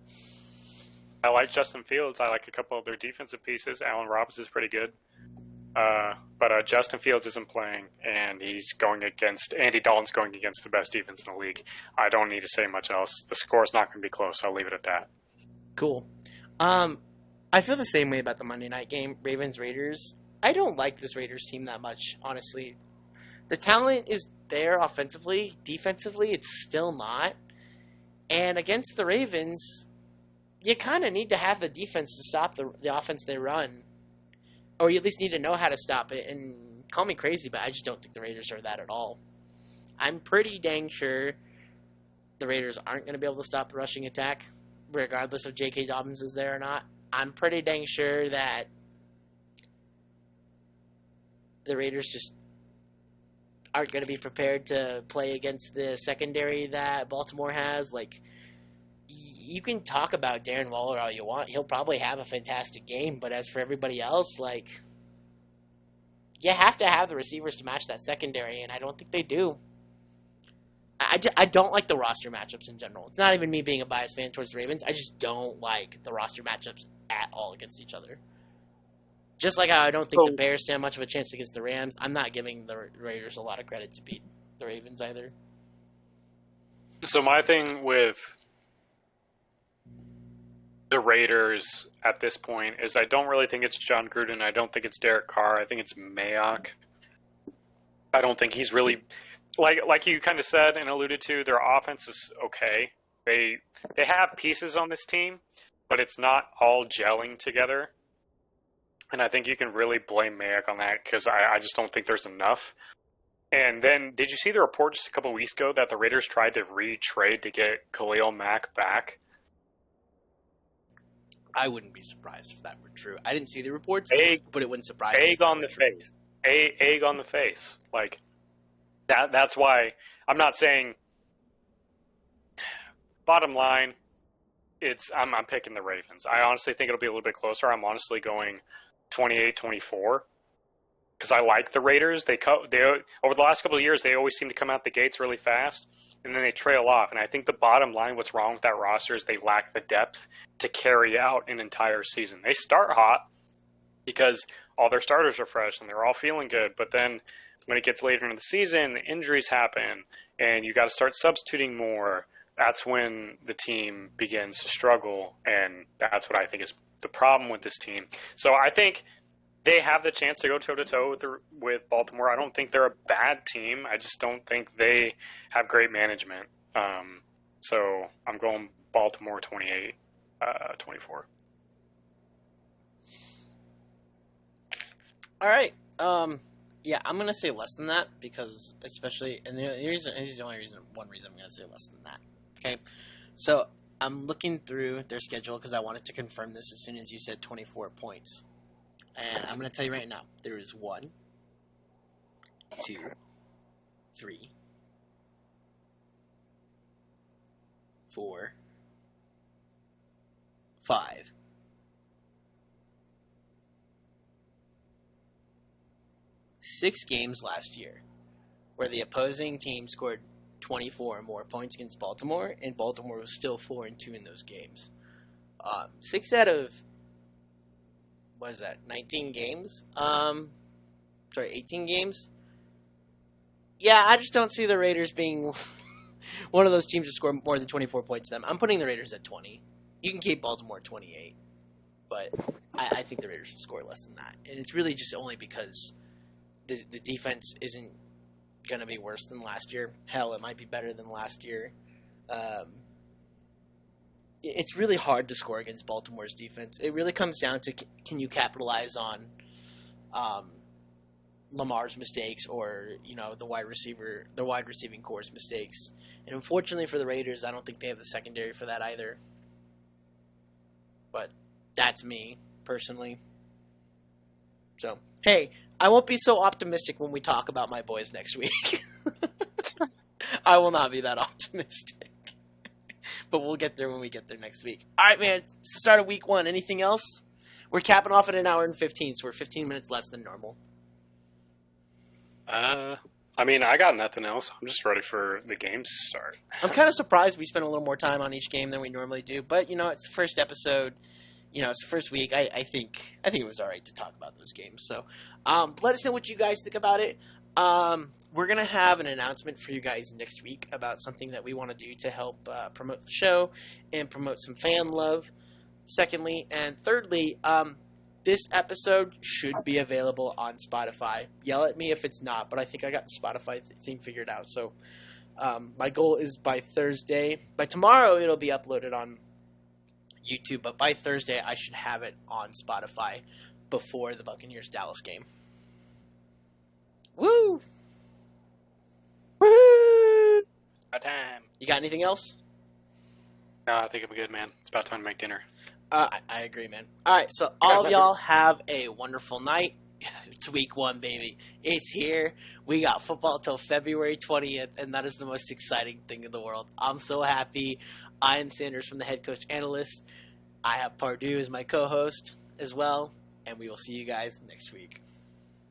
I like Justin Fields. I like a couple of their defensive pieces. Allen Robinson's pretty good. But Justin Fields isn't playing, and Andy Dalton's going against the best defense in the league. I don't need to say much else. The score's not going to be close. I'll leave it at that. Cool. I feel the same way about the Monday night game, Ravens-Raiders. I don't like this Raiders team that much, honestly. The talent is there offensively. Defensively, it's still not. And against the Ravens, you kind of need to have the defense to stop the offense they run. Or you at least need to know how to stop it. And call me crazy, but I just don't think the Raiders are that at all. I'm pretty dang sure the Raiders aren't going to be able to stop the rushing attack, regardless if J.K. Dobbins is there or not. I'm pretty dang sure that the Raiders just aren't going to be prepared to play against the secondary that Baltimore has. Like, you can talk about Darren Waller all you want. He'll probably have a fantastic game, but as for everybody else, like, you have to have the receivers to match that secondary, and I don't think they do. I don't like the roster matchups in general. It's not even me being a biased fan towards the Ravens. I just don't like the roster matchups at all against each other. Just like how I don't think the Bears stand much of a chance against the Rams, I'm not giving the Raiders a lot of credit to beat the Ravens either. So my thing with the Raiders at this point is I don't really think it's John Gruden. I don't think it's Derek Carr. I think it's Mayock. I don't think he's really like you kind of said and alluded to. Their offense is okay. They have pieces on this team, but it's not all gelling together. And I think you can really blame Mayock on that because I just don't think there's enough. And then, did you see the report just a couple weeks ago that the Raiders tried to re-trade to get Khalil Mack back? I wouldn't be surprised if that were true. I didn't see the reports, but it wouldn't surprise me. Egg on the face. Egg on the face. Like, that's why I'm not saying. Bottom line, I'm picking the Ravens. I honestly think it'll be a little bit closer. I'm honestly going 28-24 because I like the Raiders. They over the last couple of years, they always seem to come out the gates really fast, and then they trail off. And I think the bottom line, what's wrong with that roster is they lack the depth to carry out an entire season. They start hot because all their starters are fresh and they're all feeling good, but then when it gets later into the season, injuries happen, and you got to start substituting more. That's when the team begins to struggle, and that's what I think is the problem with this team. So I think they have the chance to go toe-to-toe with Baltimore. I don't think they're a bad team. I just don't think they have great management. So I'm going Baltimore 28-24. All right. Yeah, I'm going to say less than that because especially – and here's the only reason – one reason I'm going to say less than that. Okay? So I'm looking through their schedule because I wanted to confirm this as soon as you said 24 points. And I'm going to tell you right now, there is 1, 2, 3, 4, 5, 6 games last year where the opposing team scored 24 or more points against Baltimore, and Baltimore was still 4-2 in those games. 6 out of 19 games? 18 games? Yeah, I just don't see the Raiders being one of those teams to score more than 24 points to them. I'm putting the Raiders at 20. You can keep Baltimore at 28, but I think the Raiders will score less than that. And it's really just only because the defense isn't going to be worse than last year. Hell, it might be better than last year. It's really hard to score against Baltimore's defense. It really comes down to can you capitalize on Lamar's mistakes or the wide receiving core's mistakes. And unfortunately for the Raiders, I don't think they have the secondary for that either. But that's me personally. So hey, I won't be so optimistic when we talk about my boys next week. I will not be that optimistic. But we'll get there when we get there next week. All right, man. It's the start of week 1. Anything else? We're capping off at an hour and 15, so we're 15 minutes less than normal. I mean, I got nothing else. I'm just ready for the games to start. I'm kind of surprised we spent a little more time on each game than we normally do. But, it's the first episode. It's the first week. I think it was all right to talk about those games. So let us know what you guys think about it. We're going to have an announcement for you guys next week about something that we want to do to help promote the show and promote some fan love, secondly. And thirdly, this episode should be available on Spotify. Yell at me if it's not, but I think I got the Spotify thing figured out. So my goal is by Thursday. By tomorrow, it'll be uploaded on YouTube, but by Thursday, I should have it on Spotify before the Buccaneers-Dallas game. Woo! Woo! About time. You got anything else? No, I think I'm good, man. It's about time to make dinner. I agree, man. All right, so all of y'all have a wonderful night. It's week 1, baby. It's here. We got football till February 20th, and that is the most exciting thing in the world. I'm so happy. Ian Sanders from the Head Coach Analyst. I have Pardue as my co-host as well, and we will see you guys next week.